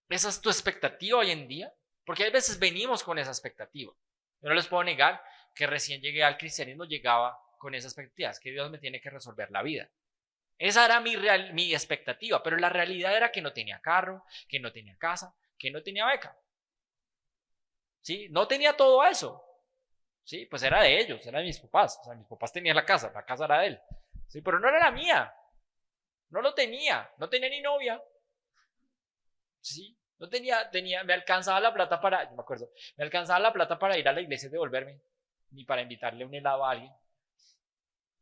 ¿Esa es tu expectativa hoy en día? Porque a veces venimos con esa expectativa. Yo no les puedo negar que recién llegué al cristianismo llegaba con esa expectativa, es que Dios me tiene que resolver la vida. Esa era mi expectativa, pero la realidad era que no tenía carro, que no tenía casa, que no tenía beca. ¿Sí? No tenía todo eso. ¿Sí? Pues era de ellos, era de mis papás. O sea, mis papás tenían la casa era de él. ¿Sí? Pero no era la mía. No lo tenía, no tenía ni novia. Sí, no me alcanzaba la plata para, yo me acuerdo, me alcanzaba la plata para ir a la iglesia y devolverme, ni para invitarle un helado a alguien.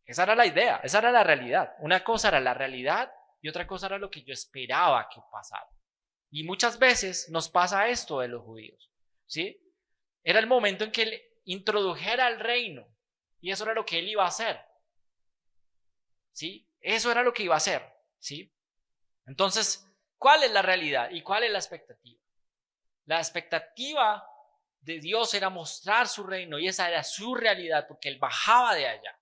Esa era la idea, esa era la realidad. Una cosa era la realidad y otra cosa era lo que yo esperaba que pasara. Y muchas veces nos pasa esto de los judíos, ¿sí? Era el momento en que él introdujera el reino y eso era lo que él iba a hacer, ¿sí? Eso era lo que iba a hacer, ¿sí? Entonces, ¿cuál es la realidad y cuál es la expectativa? La expectativa de Dios era mostrar su reino y esa era su realidad porque él bajaba de allá.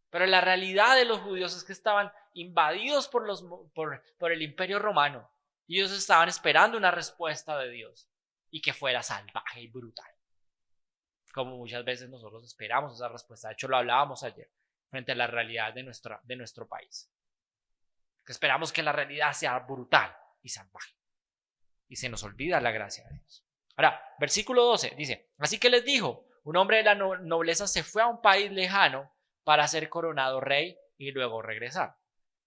Pero la realidad de los judíos es que estaban invadidos por el imperio romano y ellos estaban esperando una respuesta de Dios y que fuera salvaje y brutal. Como muchas veces nosotros esperamos esa respuesta. De hecho, lo hablábamos ayer frente a la realidad de nuestro país. Que esperamos que la realidad sea brutal y salvaje. Y se nos olvida la gracia de Dios. Ahora, versículo 12 dice, así que les dijo, un hombre de la nobleza se fue a un país lejano para ser coronado rey y luego regresar.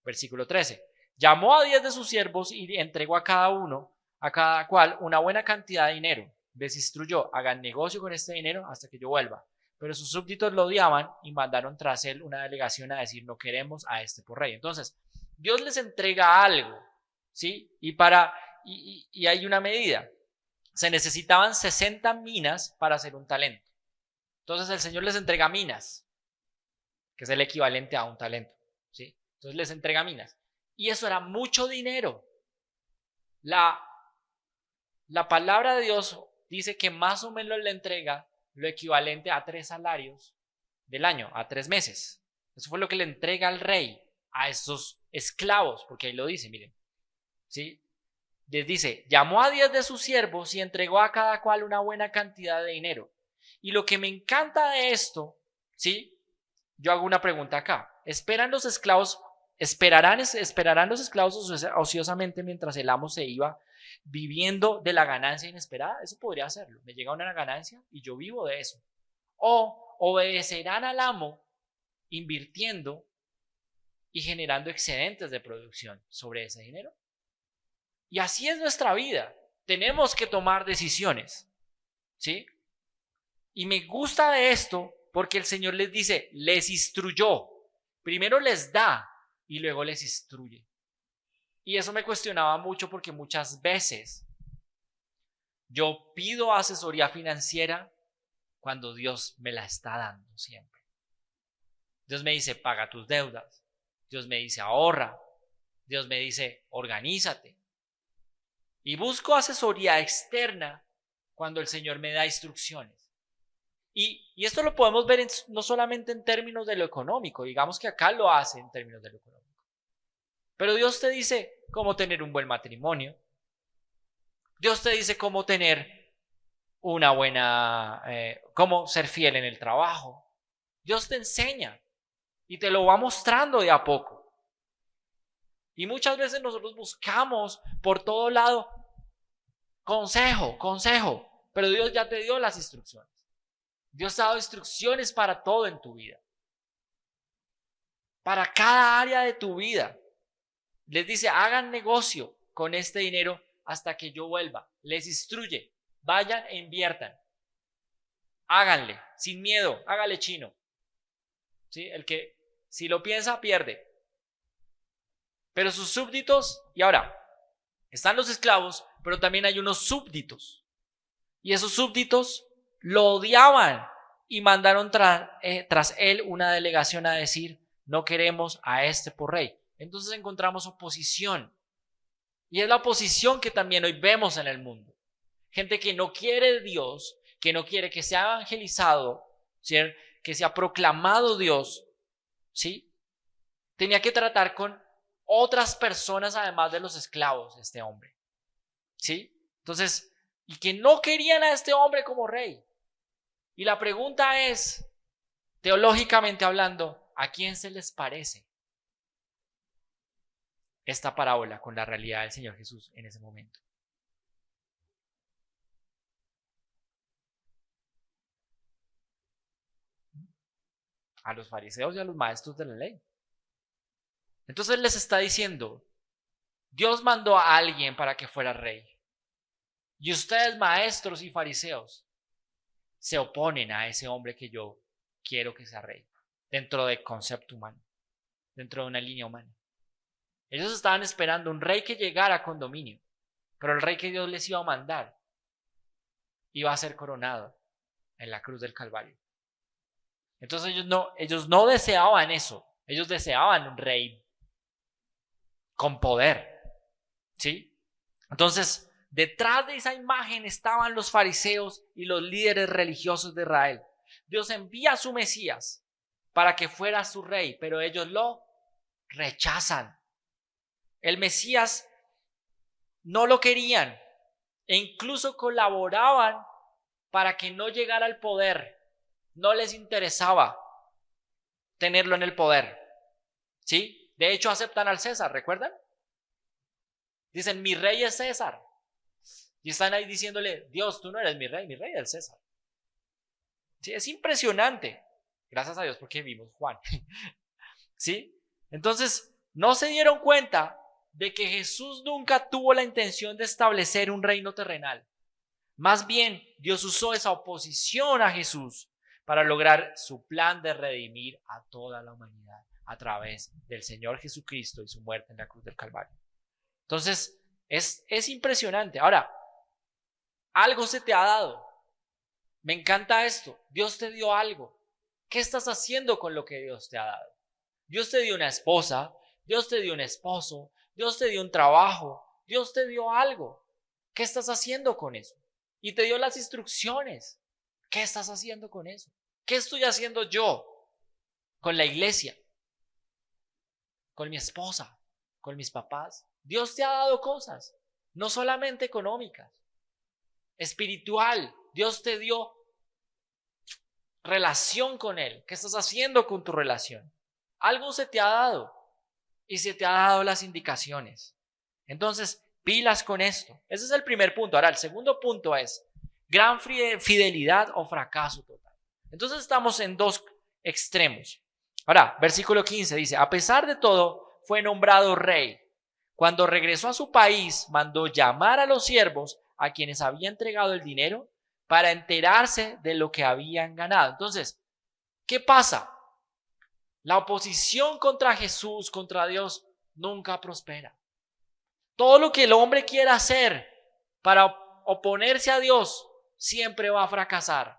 Versículo 13, llamó a 10 de sus siervos y entregó a cada cual, una buena cantidad de dinero. Les instruyó, hagan negocio con este dinero hasta que yo vuelva. Pero sus súbditos lo odiaban y mandaron tras él una delegación a decir, no queremos a este por rey. Entonces, Dios les entrega algo, ¿sí? Y hay una medida. Se necesitaban 60 minas para hacer un talento. Entonces el Señor les entrega minas, que es el equivalente a un talento, ¿sí? Entonces les entrega minas. Y eso era mucho dinero. La palabra de Dios dice que más o menos le entrega lo equivalente a 3 salarios del año, a 3 meses. Eso fue lo que le entrega al rey a esos esclavos, porque ahí lo dice, miren, ¿sí? Les dice, llamó a 10 de sus siervos y entregó a cada cual una buena cantidad de dinero. Y lo que me encanta de esto, ¿sí? Yo hago una pregunta acá. ¿Esperarán los esclavos ociosamente mientras el amo se iba viviendo de la ganancia inesperada? Eso podría hacerlo. Me llega una ganancia y yo vivo de eso. O obedecerán al amo invirtiendo y generando excedentes de producción sobre ese dinero. Y así es nuestra vida. Tenemos que tomar decisiones, ¿sí? Y me gusta de esto porque el Señor les dice, les instruyó. Primero les da y luego les instruye. Y eso me cuestionaba mucho porque muchas veces yo pido asesoría financiera cuando Dios me la está dando siempre. Dios me dice, paga tus deudas. Dios me dice, ahorra. Dios me dice, organízate. Y busco asesoría externa cuando el Señor me da instrucciones. Y esto lo podemos ver no solamente en términos de lo económico, digamos que acá lo hace en términos de lo económico. Pero Dios te dice cómo tener un buen matrimonio. Dios te dice cómo tener una buena, cómo ser fiel en el trabajo. Dios te enseña y te lo va mostrando de a poco. Y muchas veces nosotros buscamos por todo lado consejo, pero Dios ya te dio las instrucciones. Dios te ha dado instrucciones para todo en tu vida. Para cada área de tu vida. Les dice, hagan negocio con este dinero hasta que yo vuelva. Les instruye, vayan e inviertan. Háganle, sin miedo, hágale chino. ¿Sí? El que si lo piensa, pierde. Pero sus súbditos, y ahora, están los esclavos, pero también hay unos súbditos. Y esos súbditos lo odiaban y mandaron tras él una delegación a decir, no queremos a este por rey. Entonces encontramos oposición. Y es la oposición que también hoy vemos en el mundo. Gente que no quiere de Dios, que no quiere que sea evangelizado, ¿sí? Que sea proclamado Dios, ¿sí? Tenía que tratar con otras personas además de los esclavos, este hombre, ¿sí? Entonces, y que no querían a este hombre como rey. Y la pregunta es, teológicamente hablando, ¿a quién se les parece esta parábola con la realidad del Señor Jesús en ese momento? A los fariseos y a los maestros de la ley. Entonces les está diciendo, Dios mandó a alguien para que fuera rey. Y ustedes, maestros y fariseos, se oponen a ese hombre que yo quiero que sea rey, dentro del concepto humano, dentro de una línea humana. Ellos estaban esperando un rey que llegara con dominio, pero el rey que Dios les iba a mandar iba a ser coronado en la cruz del Calvario. Entonces ellos no deseaban eso, ellos deseaban un rey con poder, ¿sí? Entonces, detrás de esa imagen estaban los fariseos y los líderes religiosos de Israel. Dios envía a su Mesías para que fuera su rey, pero ellos lo rechazan. El Mesías no lo querían e incluso colaboraban para que no llegara al poder. No les interesaba tenerlo en el poder, ¿sí? De hecho, aceptan al César, ¿recuerdan? Dicen, mi rey es César. Y están ahí diciéndole, Dios, tú no eres mi rey es el César. Sí, es impresionante. Gracias a Dios porque vimos Juan. ¿Sí? Entonces, no se dieron cuenta de que Jesús nunca tuvo la intención de establecer un reino terrenal. Más bien, Dios usó esa oposición a Jesús para lograr su plan de redimir a toda la humanidad a través del Señor Jesucristo y su muerte en la cruz del Calvario. Entonces, es impresionante. Ahora, algo se te ha dado. Me encanta esto. Dios te dio algo. ¿Qué estás haciendo con lo que Dios te ha dado? Dios te dio una esposa, Dios te dio un esposo, Dios te dio un trabajo, Dios te dio algo. ¿Qué estás haciendo con eso? Y te dio las instrucciones. ¿Qué estás haciendo con eso? ¿Qué estoy haciendo yo con la iglesia? Con mi esposa, con mis papás. Dios te ha dado cosas, no solamente económicas, espiritual. Dios te dio relación con Él. ¿Qué estás haciendo con tu relación? Algo se te ha dado y se te ha dado las indicaciones. Entonces, pilas con esto. Ese es el primer punto. Ahora, el segundo punto es gran fidelidad o fracaso total. Entonces estamos en dos extremos. Ahora, versículo 15 dice, a pesar de todo, fue nombrado rey. Cuando regresó a su país, mandó llamar a los siervos a quienes había entregado el dinero para enterarse de lo que habían ganado. Entonces, ¿qué pasa? La oposición contra Jesús, contra Dios, nunca prospera. Todo lo que el hombre quiera hacer para oponerse a Dios siempre va a fracasar.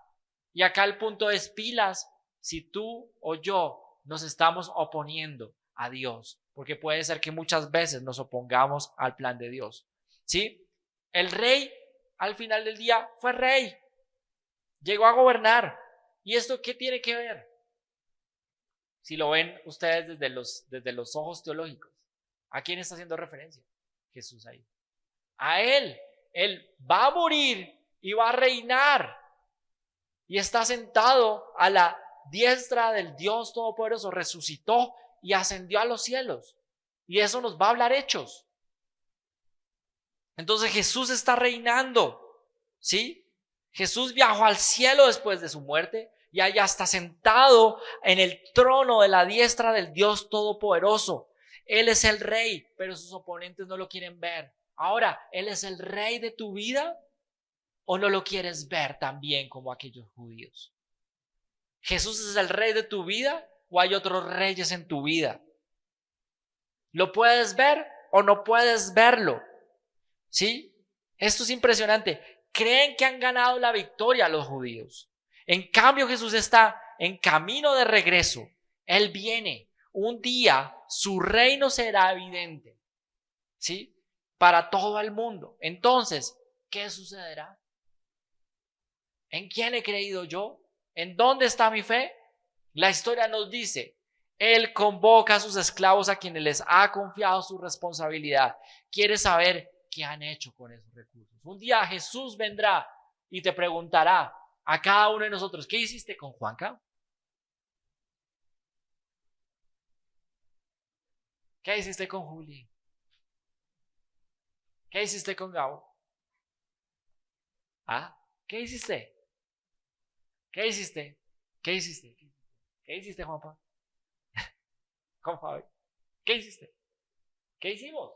Y acá el punto es pilas si tú o yo nos estamos oponiendo a Dios, porque puede ser que muchas veces nos opongamos al plan de Dios. ¿Sí? El rey al final del día fue rey, llegó a gobernar. ¿Y esto qué tiene que ver? Si lo ven ustedes desde los ojos teológicos, ¿a quién está haciendo referencia? Jesús ahí. A él va a morir y va a reinar. Y está sentado a la diestra del Dios Todopoderoso, resucitó y ascendió a los cielos. Y eso nos va a hablar Hechos. Entonces Jesús está reinando, ¿sí? Jesús viajó al cielo después de su muerte y allá está sentado en el trono de la diestra del Dios Todopoderoso. Él es el rey, pero sus oponentes no lo quieren ver. Ahora, ¿Él es el rey de tu vida o no lo quieres ver también como aquellos judíos? ¿Jesús es el rey de tu vida o hay otros reyes en tu vida? ¿Lo puedes ver o no puedes verlo? ¿Sí? Esto es impresionante. Creen que han ganado la victoria los judíos. En cambio, Jesús está en camino de regreso. Él viene. Un día su reino será evidente, ¿sí? Para todo el mundo. Entonces, ¿qué sucederá? ¿En quién he creído yo? ¿En dónde está mi fe? La historia nos dice, Él convoca a sus esclavos a quienes les ha confiado su responsabilidad. Quiere saber qué han hecho con esos recursos. Un día Jesús vendrá y te preguntará a cada uno de nosotros, ¿qué hiciste con Juanca? ¿Qué hiciste con Juli? ¿Qué hiciste con Gabo? ¿Ah? ¿Qué hiciste? ¿Qué hiciste? ¿Qué hiciste? ¿Qué hiciste, Juanpa? ¿Con Fabi? ¿Qué hiciste? ¿Qué hicimos?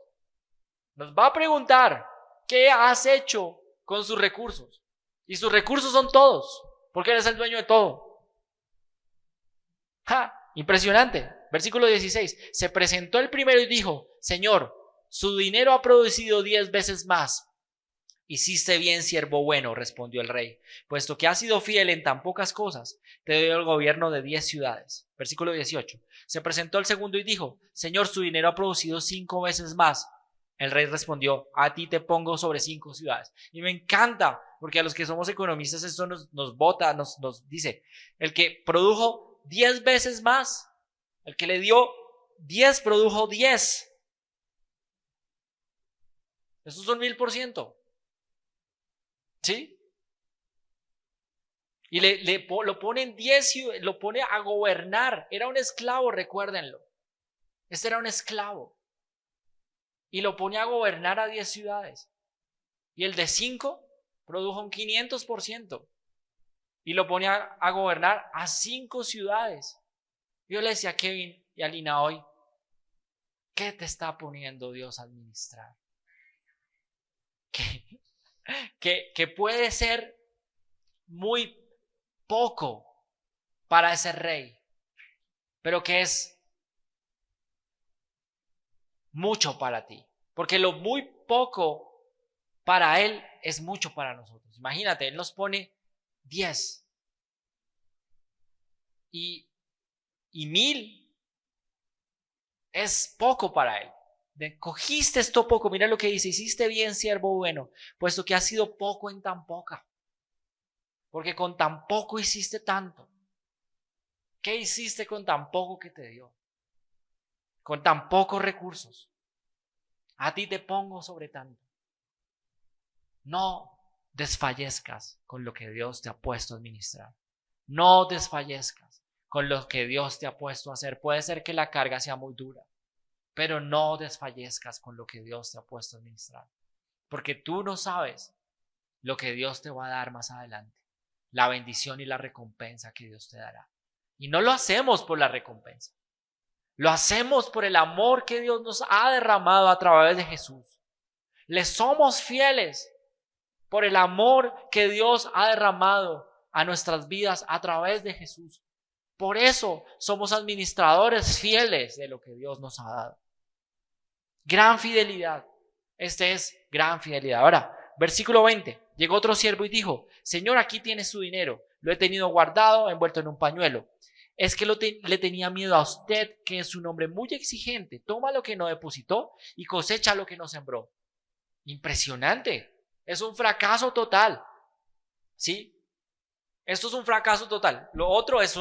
Nos va a preguntar, ¿qué has hecho con sus recursos? Y sus recursos son todos, porque Él es el dueño de todo. ¡Ja! Impresionante. Versículo 16. Se presentó el primero y dijo, Señor, su dinero ha producido 10 veces más. Hiciste bien, siervo bueno, respondió el rey, puesto que has sido fiel en tan pocas cosas, te doy el gobierno de 10 ciudades. Versículo 18. Se presentó el segundo y dijo, Señor, su dinero ha producido 5 veces más. El rey respondió, a ti te pongo sobre 5 ciudades. Y me encanta, porque a los que somos economistas esto nos bota, nos dice, el que produjo 10 veces más, el que le dio 10 produjo 10. Eso es un 1000%. ¿Sí? Y lo pone en 10, lo pone a gobernar. Era un esclavo, recuérdenlo. Este era un esclavo. Y lo pone a gobernar a 10 ciudades. Y el de 5 produjo un 500%. Y lo pone a gobernar a 5 ciudades. Yo le decía a Kevin y a Lina hoy, ¿qué te está poniendo Dios a administrar? Que puede ser muy poco para ese rey, pero que es mucho para ti, porque lo muy poco para él es mucho para nosotros. Imagínate, él nos pone 10 y 1000 es poco para él. Cogiste esto poco, mira lo que dice, hiciste bien, siervo bueno, puesto que has sido poco en tan poca, porque con tan poco hiciste tanto. ¿Qué hiciste con tan poco que te dio? Con tan pocos recursos. A ti te pongo sobre tanto. No desfallezcas con lo que Dios te ha puesto a administrar. No desfallezcas con lo que Dios te ha puesto a hacer. Puede ser que la carga sea muy dura, pero no desfallezcas con lo que Dios te ha puesto a administrar. Porque tú no sabes lo que Dios te va a dar más adelante. La bendición y la recompensa que Dios te dará. Y no lo hacemos por la recompensa. Lo hacemos por el amor que Dios nos ha derramado a través de Jesús. Le somos fieles por el amor que Dios ha derramado a nuestras vidas a través de Jesús. Por eso somos administradores fieles de lo que Dios nos ha dado. Gran fidelidad. Este es gran fidelidad. Ahora, versículo 20. Llegó otro siervo y dijo: Señor, aquí tiene su dinero. Lo he tenido guardado, envuelto en un pañuelo. Es que le tenía miedo a usted, que es un hombre muy exigente. Toma lo que no depositó y cosecha lo que no sembró. Impresionante. Es un fracaso total. ¿Sí? Esto es un fracaso total. Lo otro es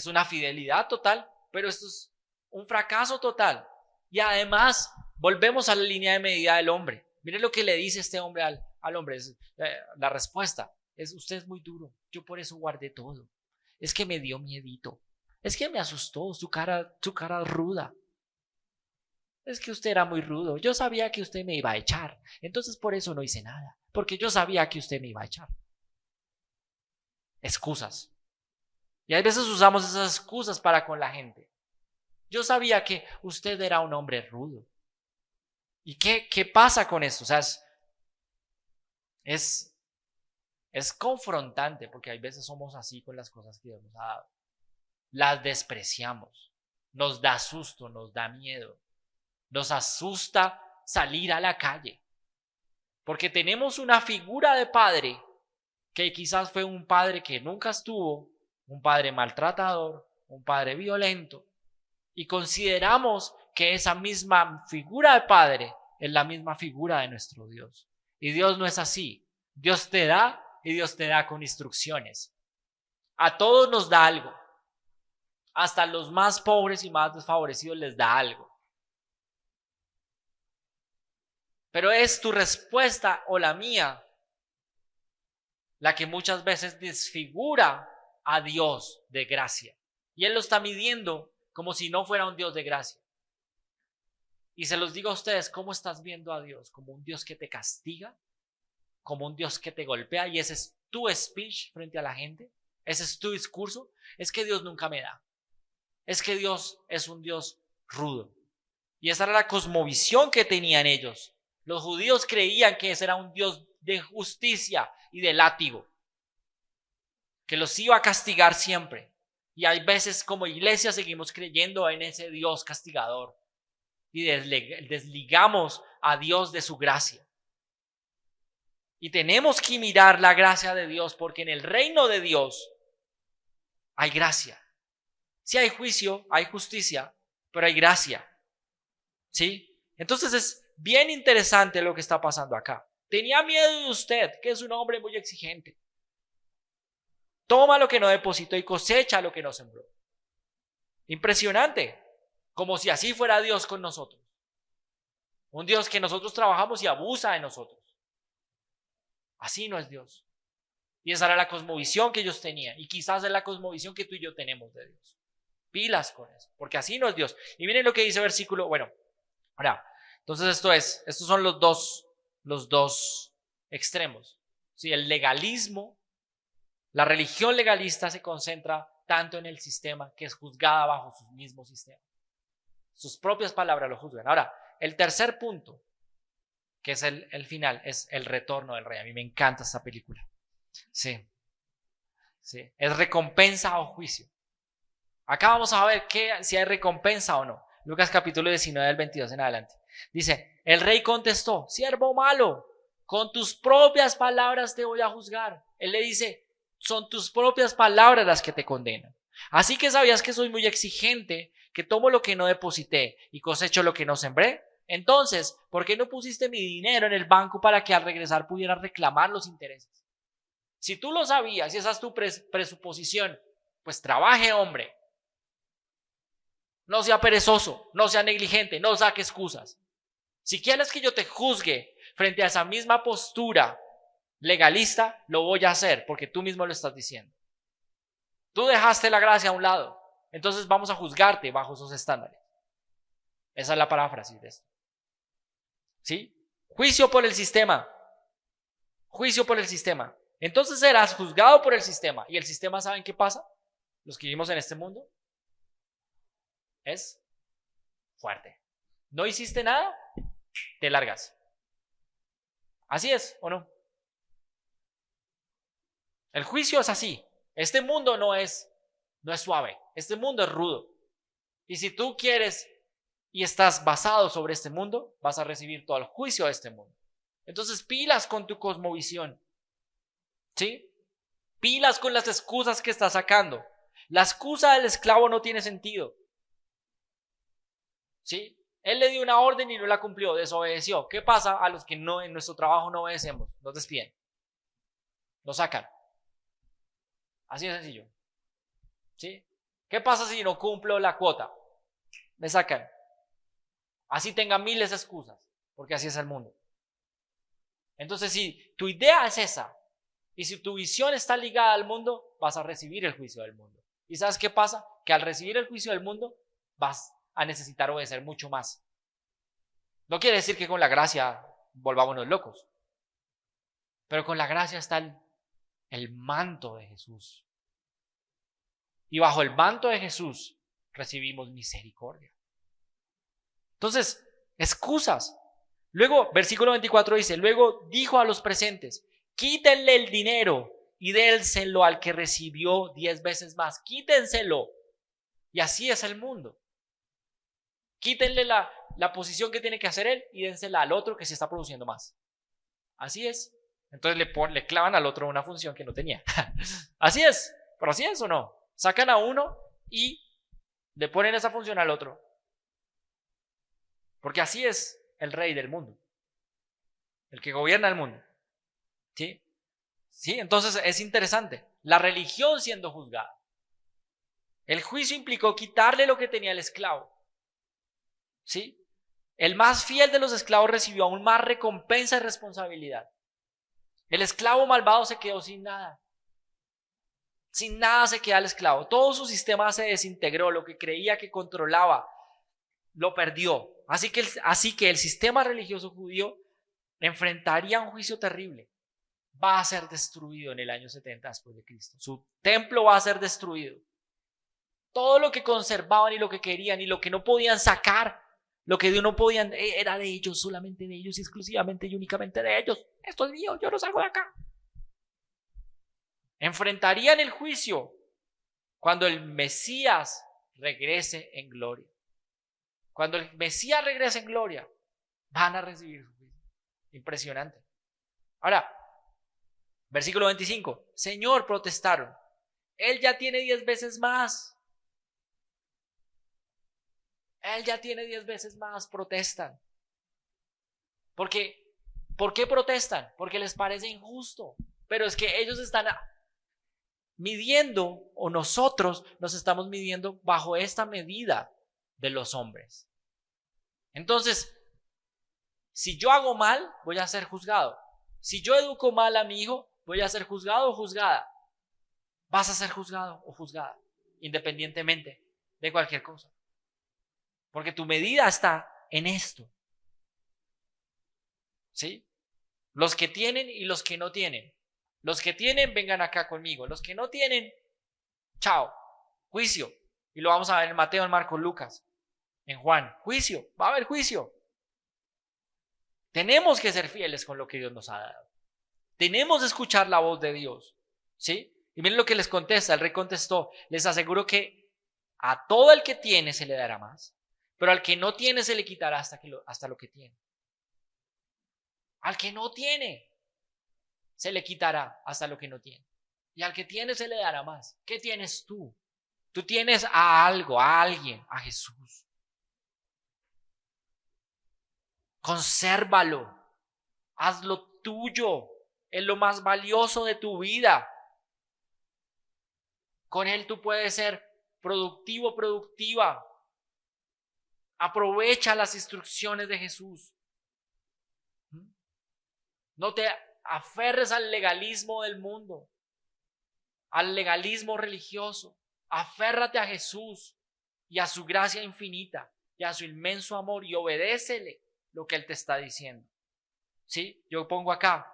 una fidelidad total, pero esto es un fracaso total. Y además, volvemos a la línea de medida del hombre. Miren lo que le dice este hombre al hombre. La respuesta es: usted es muy duro. Yo por eso guardé todo. Es que me dio miedito. Es que me asustó su cara ruda. Es que usted era muy rudo. Yo sabía que usted me iba a echar. Entonces por eso no hice nada. Porque yo sabía que usted me iba a echar. Excusas. Y a veces usamos esas excusas para con la gente. Yo sabía que usted era un hombre rudo. ¿Y qué pasa con esto? O sea, es confrontante, porque hay veces somos así con las cosas que Dios nos ha dado. Las despreciamos. Nos da susto, nos da miedo. Nos asusta salir a la calle. Porque tenemos una figura de padre que quizás fue un padre que nunca estuvo, un padre maltratador, un padre violento. Y consideramos que esa misma figura de padre es la misma figura de nuestro Dios. Y Dios no es así. Dios te da y Dios te da con instrucciones. A todos nos da algo. Hasta los más pobres y más desfavorecidos les da algo. Pero es tu respuesta o la mía la que muchas veces desfigura a Dios de gracia. Y Él lo está midiendo como si no fuera un Dios de gracia. Y se los digo a ustedes: ¿cómo estás viendo a Dios? ¿Como un Dios que te castiga? ¿Como un Dios que te golpea? ¿Y ese es tu speech frente a la gente? ¿Ese es tu discurso? Es que Dios nunca me da. Es que Dios es un Dios rudo. Y esa era la cosmovisión que tenían ellos. Los judíos creían que ese era un Dios de justicia y de látigo, que los iba a castigar siempre. Y hay veces como iglesia seguimos creyendo en ese Dios castigador y desligamos a Dios de su gracia. Y tenemos que mirar la gracia de Dios, porque en el reino de Dios hay gracia. Sí hay juicio, hay justicia, pero hay gracia. ¿Sí? Entonces es bien interesante lo que está pasando acá. Tenía miedo de usted, que es un hombre muy exigente. Toma lo que no depositó y cosecha lo que no sembró. Impresionante. Como si así fuera Dios con nosotros. Un Dios que nosotros trabajamos y abusa de nosotros. Así no es Dios. Y esa era la cosmovisión que ellos tenían. Y quizás es la cosmovisión que tú y yo tenemos de Dios. Pilas con eso, porque así no es Dios. Y miren lo que dice el versículo. Bueno, ahora, entonces estos son los dos extremos. ¿Sí? El legalismo, la religión legalista se concentra tanto en el sistema, que es juzgada bajo su mismo sistema. Sus propias palabras lo juzgan. Ahora, el tercer punto, que es el final, es el retorno del rey. A mí me encanta esta película. Sí. Es recompensa o juicio. Acá vamos a ver si hay recompensa o no. Lucas capítulo 19 del 22 en adelante. Dice: el rey contestó: siervo malo, con tus propias palabras te voy a juzgar. Él le dice: son tus propias palabras las que te condenan. Así que sabías que soy muy exigente, que tomo lo que no deposité y cosecho lo que no sembré. Entonces, ¿por qué no pusiste mi dinero en el banco para que al regresar pudiera reclamar los intereses? Si tú lo sabías y esa es tu presuposición, pues trabaje, hombre. No sea perezoso, no sea negligente, no saque excusas. Si quieres que yo te juzgue frente a esa misma postura legalista, lo voy a hacer porque tú mismo lo estás diciendo. Tú dejaste la gracia a un lado, entonces vamos a juzgarte bajo esos estándares. Esa es la paráfrasis de esto. ¿Sí? Juicio por el sistema. Juicio por el sistema. Entonces serás juzgado por el sistema. ¿Y el sistema saben qué pasa? Los que vivimos en este mundo es fuerte. No hiciste nada, te largas. ¿Así es o no? El juicio es así. Este mundo no es suave. Este mundo es rudo. Y si tú quieres y estás basado sobre este mundo, vas a recibir todo el juicio de este mundo. Entonces, pilas con tu cosmovisión. ¿Sí? Pilas con las excusas que estás sacando. La excusa del esclavo no tiene sentido. ¿Sí? Él le dio una orden y no la cumplió, desobedeció. ¿Qué pasa a los que no en nuestro trabajo no obedecemos? Nos despiden. Nos sacan. Así de sencillo. ¿Sí? ¿Qué pasa si no cumplo la cuota? Me sacan. Así tenga miles de excusas, porque así es el mundo. Entonces, si tu idea es esa, y si tu visión está ligada al mundo, vas a recibir el juicio del mundo. ¿Y sabes qué pasa? Que al recibir el juicio del mundo, vas a necesitar obedecer mucho más. No quiere decir que con la gracia volvámonos locos, pero con la gracia está el manto de Jesús. Y bajo el manto de Jesús recibimos misericordia. Entonces, excusas. Luego, versículo 24 dice, luego dijo a los presentes, quítenle el dinero y dénselo al que recibió 10 veces más. Quítenselo. Y así es el mundo. Quítenle la posición que tiene que hacer él y dénsela al otro que se está produciendo más. Así es. Entonces le clavan al otro una función que no tenía. Así es. Pero así es o no. Sacan a uno y le ponen esa función al otro. Porque así es el rey del mundo. El que gobierna el mundo. ¿Sí? ¿Sí? Entonces es interesante. La religión siendo juzgada. El juicio implicó quitarle lo que tenía el esclavo. ¿Sí? El más fiel de los esclavos recibió aún más recompensa y responsabilidad. El esclavo malvado se quedó sin nada. Sin nada se queda el esclavo. Todo su sistema se desintegró. Lo que creía que controlaba lo perdió. Así que el sistema religioso judío enfrentaría un juicio terrible. Va a ser destruido en el año 70 después de Cristo. Su templo va a ser destruido. Todo lo que conservaban y lo que querían y lo que no podían sacar, lo que no podían, era de ellos, solamente de ellos y exclusivamente y únicamente de ellos. Esto es mío, yo no salgo de acá. Enfrentarían el juicio cuando el Mesías regrese en gloria. Cuando el Mesías regrese en gloria, van a recibir su juicio. Impresionante. Ahora, versículo 25. Señor, protestaron. Él ya tiene 10 veces más. Él ya tiene 10 veces más. Protestan. ¿Por qué protestan? Porque les parece injusto. Pero es que ellos están midiendo, o nosotros nos estamos midiendo bajo esta medida de los hombres. Entonces, si yo hago mal, voy a ser juzgado. Si yo educo mal a mi hijo, voy a ser juzgado o juzgada. Vas a ser juzgado o juzgada, independientemente de cualquier cosa. Porque tu medida está en esto. ¿Sí? Los que tienen y los que no tienen. Los que tienen, vengan acá conmigo. Los que no tienen, chao. Juicio. Y lo vamos a ver en Mateo, en Marcos, Lucas, en Juan. Juicio. Va a haber juicio. Tenemos que ser fieles con lo que Dios nos ha dado. Tenemos que escuchar la voz de Dios. ¿Sí? Y miren lo que les contesta. El rey contestó, les aseguro que a todo el que tiene se le dará más, pero al que no tiene se le quitará hasta lo que tiene. Al que no tiene se le quitará hasta lo que no tiene. Y al que tiene se le dará más. ¿Qué tienes tú? Tú tienes a algo, a alguien, a Jesús. Consérvalo. Hazlo tuyo. Es lo más valioso de tu vida. Con él tú puedes ser productivo, productiva. Aprovecha las instrucciones de Jesús. No te aferres al legalismo del mundo, al legalismo religioso. Aférrate a Jesús y a su gracia infinita y a su inmenso amor y obedécele lo que él te está diciendo. ¿Sí? Yo pongo acá.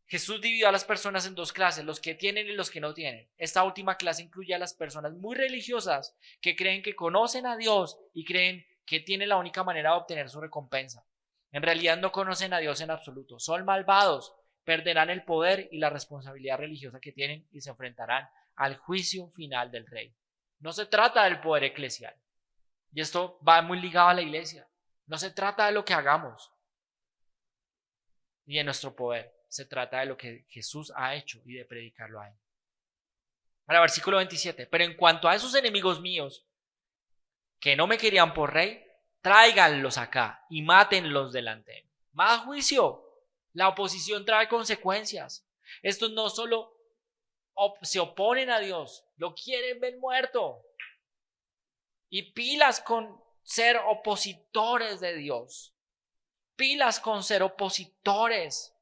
Jesús dividió a las personas en dos clases, los que tienen y los que no tienen. Esta última clase incluye a las personas muy religiosas que creen que conocen a Dios y creen que tienen la única manera de obtener su recompensa. En realidad no conocen a Dios en absoluto. Son malvados, perderán el poder y la responsabilidad religiosa que tienen y se enfrentarán al juicio final del Rey. No se trata del poder eclesial. Y esto va muy ligado a la iglesia. No se trata de lo que hagamos ni de nuestro poder. Se trata de lo que Jesús ha hecho y de predicarlo a él. Ahora, versículo 27. Pero en cuanto a esos enemigos míos que no me querían por rey, tráiganlos acá y mátenlos delante de mí. Más juicio. La oposición trae consecuencias. Estos no solo se oponen a Dios, lo quieren ver muerto. Y pilas con ser opositores de Dios. Pilas con ser opositores.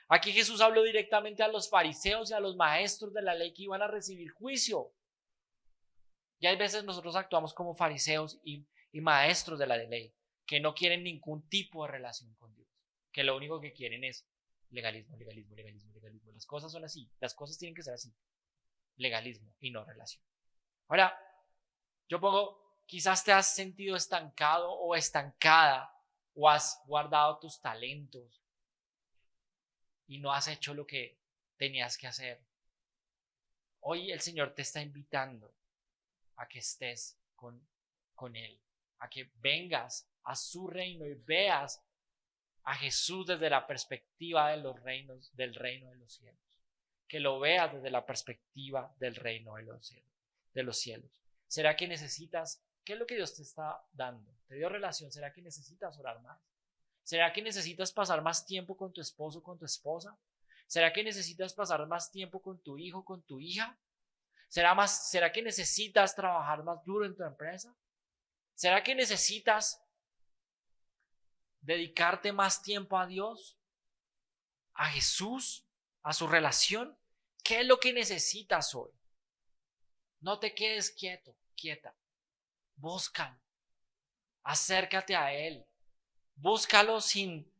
Aquí Jesús habló directamente a los fariseos y a los maestros de la ley que iban a recibir juicio. Y hay veces nosotros actuamos como fariseos y maestros de la ley, que no quieren ningún tipo de relación con Dios, que lo único que quieren es legalismo, legalismo, legalismo, legalismo. Las cosas son así, las cosas tienen que ser así, legalismo y no relación. Ahora, yo pongo, quizás te has sentido estancado o estancada o has guardado tus talentos y no has hecho lo que tenías que hacer. Hoy el Señor te está invitando a que estés con Él, a que vengas a su reino y veas a Jesús desde la perspectiva de los reinos, del reino de los cielos, que lo veas desde la perspectiva del reino de los cielos. ¿Será que necesitas? ¿Qué es lo que Dios te está dando? ¿Te dio relación? ¿Será que necesitas orar más? ¿Será que necesitas pasar más tiempo con tu esposo, con tu esposa? ¿Será que necesitas pasar más tiempo con tu hijo, con tu hija? ¿Será que necesitas trabajar más duro en tu empresa? ¿Será que necesitas dedicarte más tiempo a Dios, a Jesús, a su relación? ¿Qué es lo que necesitas hoy? No te quedes quieto, quieta. Búscalo. Acércate a Él. Búscalo sin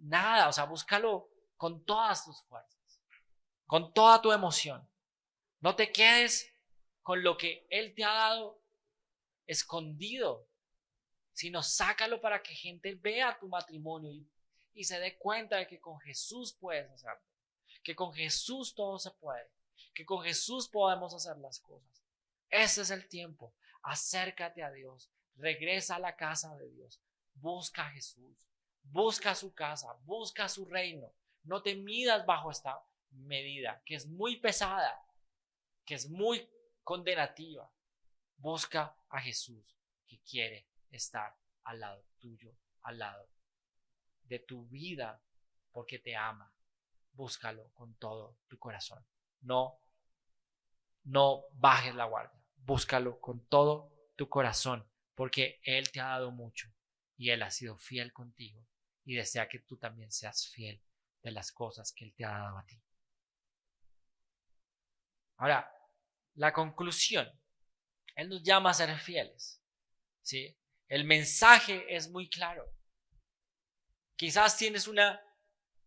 nada, o sea, búscalo con todas tus fuerzas, con toda tu emoción. No te quedes con lo que Él te ha dado escondido, sino sácalo para que gente vea tu matrimonio y se dé cuenta de que con Jesús puedes hacerlo, que con Jesús todo se puede, que con Jesús podemos hacer las cosas. Ese es el tiempo. Acércate a Dios, regresa a la casa de Dios, busca a Jesús, busca su casa, busca su reino. No te midas bajo esta medida que es muy pesada, que es muy condenativa. Busca a Jesús, que quiere estar al lado tuyo, al lado de tu vida, porque te ama. Búscalo con todo tu corazón. No bajes la guardia. Búscalo con todo tu corazón, porque Él te ha dado mucho y Él ha sido fiel contigo y desea que tú también seas fiel de las cosas que Él te ha dado a ti. Ahora, la conclusión. Él nos llama a ser fieles, ¿sí? El mensaje es muy claro. Quizás tienes una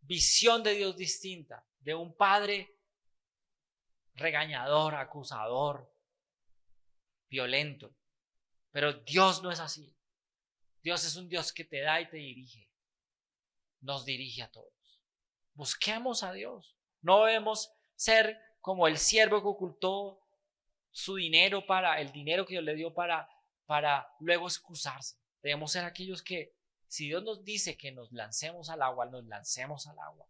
visión de Dios distinta, de un padre regañador, acusador, violento. Pero Dios no es así. Dios es un Dios que te da y te dirige. Nos dirige a todos. Busquemos a Dios. No debemos ser como el siervo que ocultó su dinero el dinero que Dios le dio para luego excusarse. Debemos ser aquellos que, si Dios nos dice que nos lancemos al agua, nos lancemos al agua.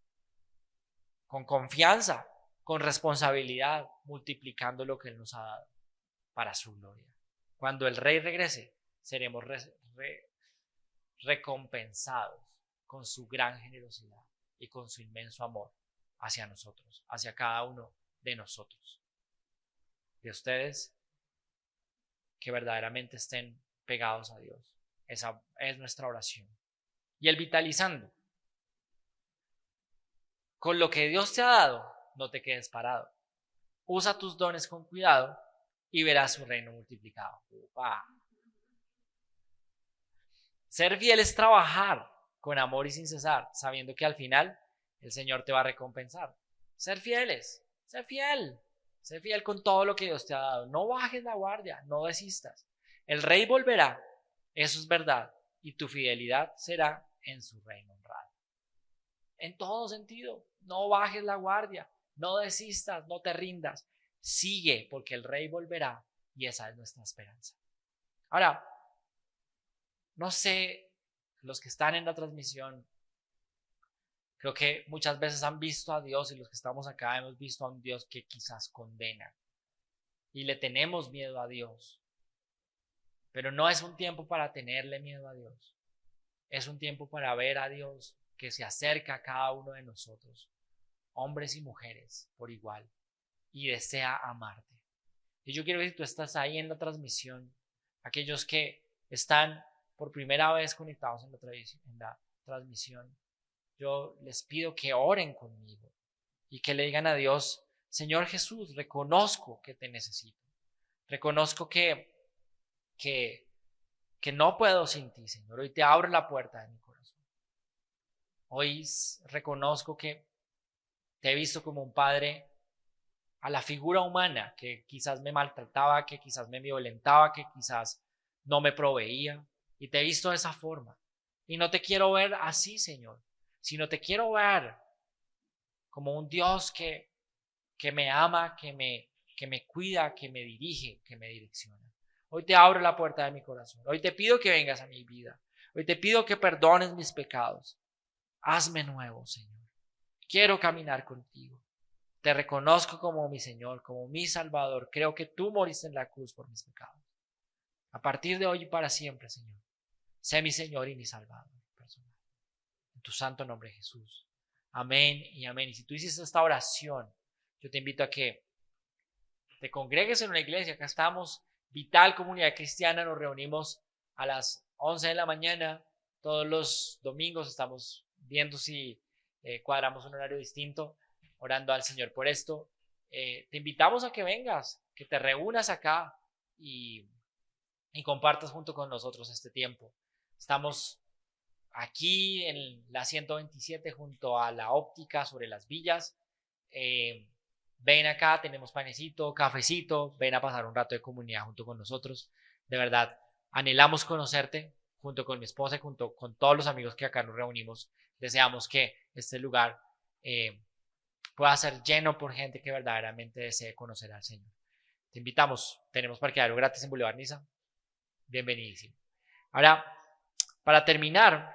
Con confianza, con responsabilidad, multiplicando lo que Él nos ha dado para su gloria. Cuando el Rey regrese, seremos recompensados con su gran generosidad y con su inmenso amor hacia nosotros, hacia cada uno de nosotros. De ustedes que verdaderamente estén pegados a Dios. Esa es nuestra oración. Y el vitalizando. Con lo que Dios te ha dado, no te quedes parado. Usa tus dones con cuidado y verás su reino multiplicado. ¡Upa! Ser fiel es trabajar con amor y sin cesar, sabiendo que al final el Señor te va a recompensar. Ser fieles, ser fiel con todo lo que Dios te ha dado. No bajes la guardia, no desistas. El rey volverá, eso es verdad, y tu fidelidad será en su reino honrado. En todo sentido, no bajes la guardia, no desistas, no te rindas. Sigue, porque el rey volverá y esa es nuestra esperanza. Ahora, no sé, los que están en la transmisión, creo que muchas veces han visto a Dios y los que estamos acá hemos visto a un Dios que quizás condena y le tenemos miedo a Dios. Pero no es un tiempo para tenerle miedo a Dios. Es un tiempo para ver a Dios que se acerca a cada uno de nosotros, hombres y mujeres por igual, y desea amarte. Y yo quiero que si tú estás ahí en la transmisión, aquellos que están por primera vez conectados en la transmisión, yo les pido que oren conmigo y que le digan a Dios: Señor Jesús, reconozco que te necesito. Reconozco que no puedo sin ti, Señor. Hoy te abro la puerta de mi corazón. Hoy reconozco que te he visto como un padre a la figura humana, que quizás me maltrataba, que quizás me violentaba, que quizás no me proveía. Y te he visto de esa forma. Y no te quiero ver así, Señor, sino te quiero ver como un Dios que me ama, que me cuida, que me dirige, que me direcciona. Hoy te abro la puerta de mi corazón. Hoy te pido que vengas a mi vida. Hoy te pido que perdones mis pecados. Hazme nuevo, Señor. Quiero caminar contigo. Te reconozco como mi Señor, como mi Salvador. Creo que tú moriste en la cruz por mis pecados. A partir de hoy y para siempre, Señor, sé mi Señor y mi Salvador personal. En tu santo nombre, Jesús. Amén y amén. Y si tú hiciste esta oración, yo te invito a que te congregues en una iglesia. Acá estamos, Vital Comunidad Cristiana. Nos reunimos a las 11 de la mañana. Todos los domingos estamos viendo si cuadramos un horario distinto, orando al Señor por esto. Te invitamos a que vengas, que te reúnas acá y compartas junto con nosotros este tiempo. Estamos aquí en la 127 junto a la óptica sobre las villas. Ven acá, tenemos panecito, cafecito, ven a pasar un rato de comunidad junto con nosotros. De verdad, anhelamos conocerte junto con mi esposa y junto con todos los amigos que acá nos reunimos. Deseamos que este lugar pueda ser lleno por gente que verdaderamente desee conocer al Señor. Te invitamos, tenemos parqueadero gratis en Boulevard Niza. Bienvenidísimo. Ahora, para terminar,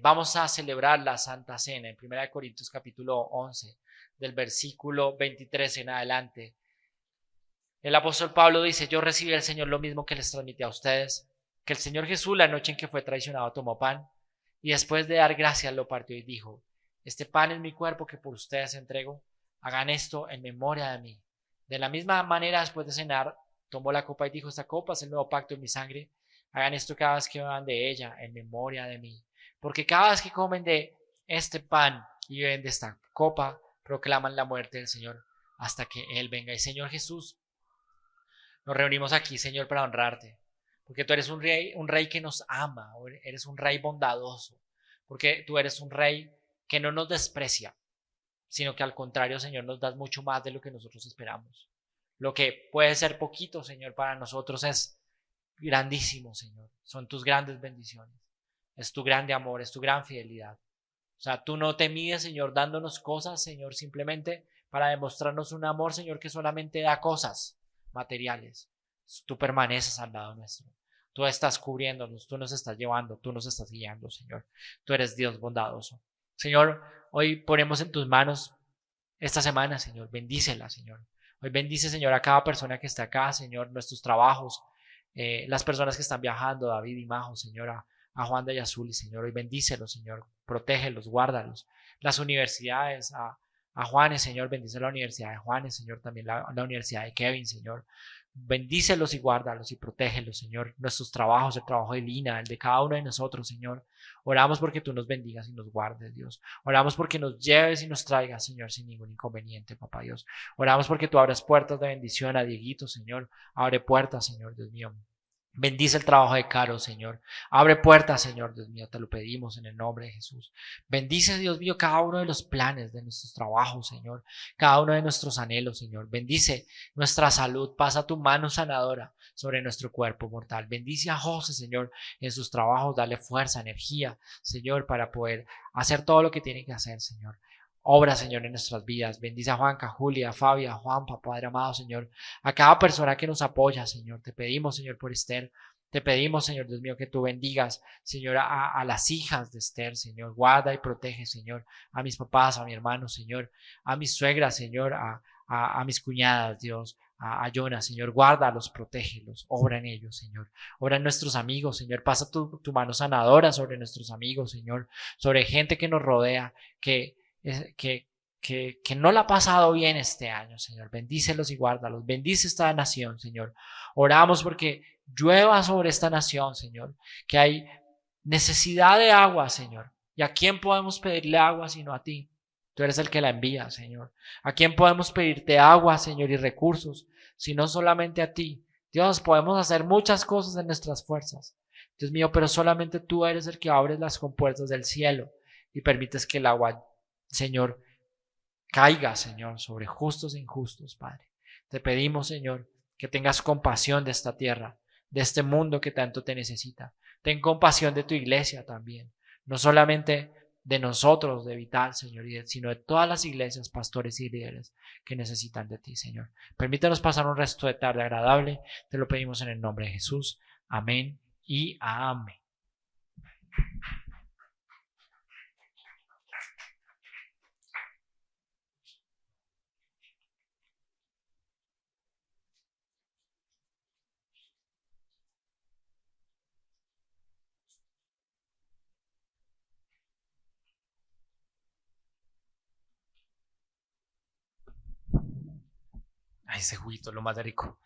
vamos a celebrar la Santa Cena en 1 Corintios capítulo 11, del versículo 23 en adelante. El apóstol Pablo dice: yo recibí del Señor lo mismo que les transmití a ustedes, que el Señor Jesús, la noche en que fue traicionado, tomó pan y después de dar gracias lo partió y dijo: este pan es mi cuerpo que por ustedes entrego, hagan esto en memoria de mí. De la misma manera, después de cenar, tomó la copa y dijo: esta copa es el nuevo pacto en mi sangre, hagan esto cada vez que beban de ella en memoria de mí. Porque cada vez que comen de este pan y beben de esta copa, proclaman la muerte del Señor hasta que Él venga. Y Señor Jesús, nos reunimos aquí, Señor, para honrarte, porque tú eres un rey que nos ama, eres un rey bondadoso, porque tú eres un rey que no nos desprecia, sino que al contrario, Señor, nos das mucho más de lo que nosotros esperamos. Lo que puede ser poquito, Señor, para nosotros es grandísimo, Señor. Son tus grandes bendiciones, es tu grande amor, es tu gran fidelidad. O sea, tú no te mides, Señor, dándonos cosas, Señor, simplemente para demostrarnos un amor, Señor, que solamente da cosas materiales. Tú permaneces al lado nuestro. Tú estás cubriéndonos, tú nos estás llevando, tú nos estás guiando, Señor. Tú eres Dios bondadoso. Señor, hoy ponemos en tus manos esta semana, Señor. Bendícela, Señor. Hoy bendice, Señor, a cada persona que está acá, Señor, nuestros trabajos, las personas que están viajando, David y Majo, Señor, a Juanda y Azul, Señor. Hoy bendícelos, Señor. Protégelos, guárdalos. Las universidades, a Juanes, Señor, bendice la Universidad de Juanes, Señor, también la Universidad de Kevin, Señor. Bendícelos y guárdalos y protégelos, Señor. Nuestros trabajos, el trabajo de Lina, el de cada uno de nosotros, Señor. Oramos porque tú nos bendigas y nos guardes, Dios. Oramos porque nos lleves y nos traigas, Señor, sin ningún inconveniente, Papá Dios. Oramos porque tú abras puertas de bendición a Dieguito, Señor. Abre puertas, Señor, Dios mío. Bendice el trabajo de Caro, Señor. Abre puertas, Señor, Dios mío, te lo pedimos en el nombre de Jesús. Bendice, Dios mío, cada uno de los planes de nuestros trabajos, Señor. Cada uno de nuestros anhelos, Señor. Bendice nuestra salud. Pasa tu mano sanadora sobre nuestro cuerpo mortal. Bendice a José, Señor, en sus trabajos. Dale fuerza, energía, Señor, para poder hacer todo lo que tiene que hacer, Señor. Obra, Señor, en nuestras vidas. Bendice a Juanca, Julia, Fabia, Juanpa, Padre amado, Señor. A cada persona que nos apoya, Señor. Te pedimos, Señor, por Esther. Te pedimos, Señor, Dios mío, que tú bendigas, Señor, a las hijas de Esther, Señor. Guarda y protege, Señor, a mis papás, a mi hermano, Señor. A mis suegras, Señor. A mis cuñadas, Dios. A Jonas, Señor. Guárdalos, protégelos. Obra en ellos, Señor. Obra en nuestros amigos, Señor. Pasa tu mano sanadora sobre nuestros amigos, Señor. Sobre gente que nos rodea, que no la ha pasado bien este año, Señor. Bendícelos y guárdalos. Bendice esta nación, Señor. Oramos porque llueva sobre esta nación, Señor. Que hay necesidad de agua, Señor. ¿Y a quién podemos pedirle agua sino a ti? Tú eres el que la envía, Señor. ¿A quién podemos pedirte agua, Señor, y recursos? Sino solamente a ti. Dios, podemos hacer muchas cosas en nuestras fuerzas, Dios mío, pero solamente tú eres el que abres las compuertas del cielo y permites que el agua, Señor, caiga, Señor, sobre justos e injustos, Padre. Te pedimos, Señor, que tengas compasión de esta tierra, de este mundo que tanto te necesita. Ten compasión de tu iglesia también, no solamente de nosotros, de Vital, Señor, sino de todas las iglesias, pastores y líderes que necesitan de ti, Señor. Permítanos pasar un resto de tarde agradable. Te lo pedimos en el nombre de Jesús. Amén y amén. Ay, ese juguito es lo más rico.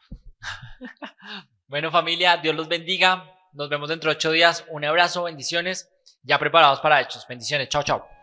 Bueno, familia, Dios los bendiga. Nos vemos dentro de 8 días. Un abrazo, bendiciones. Ya preparados para hechos. Bendiciones. Chao, chao.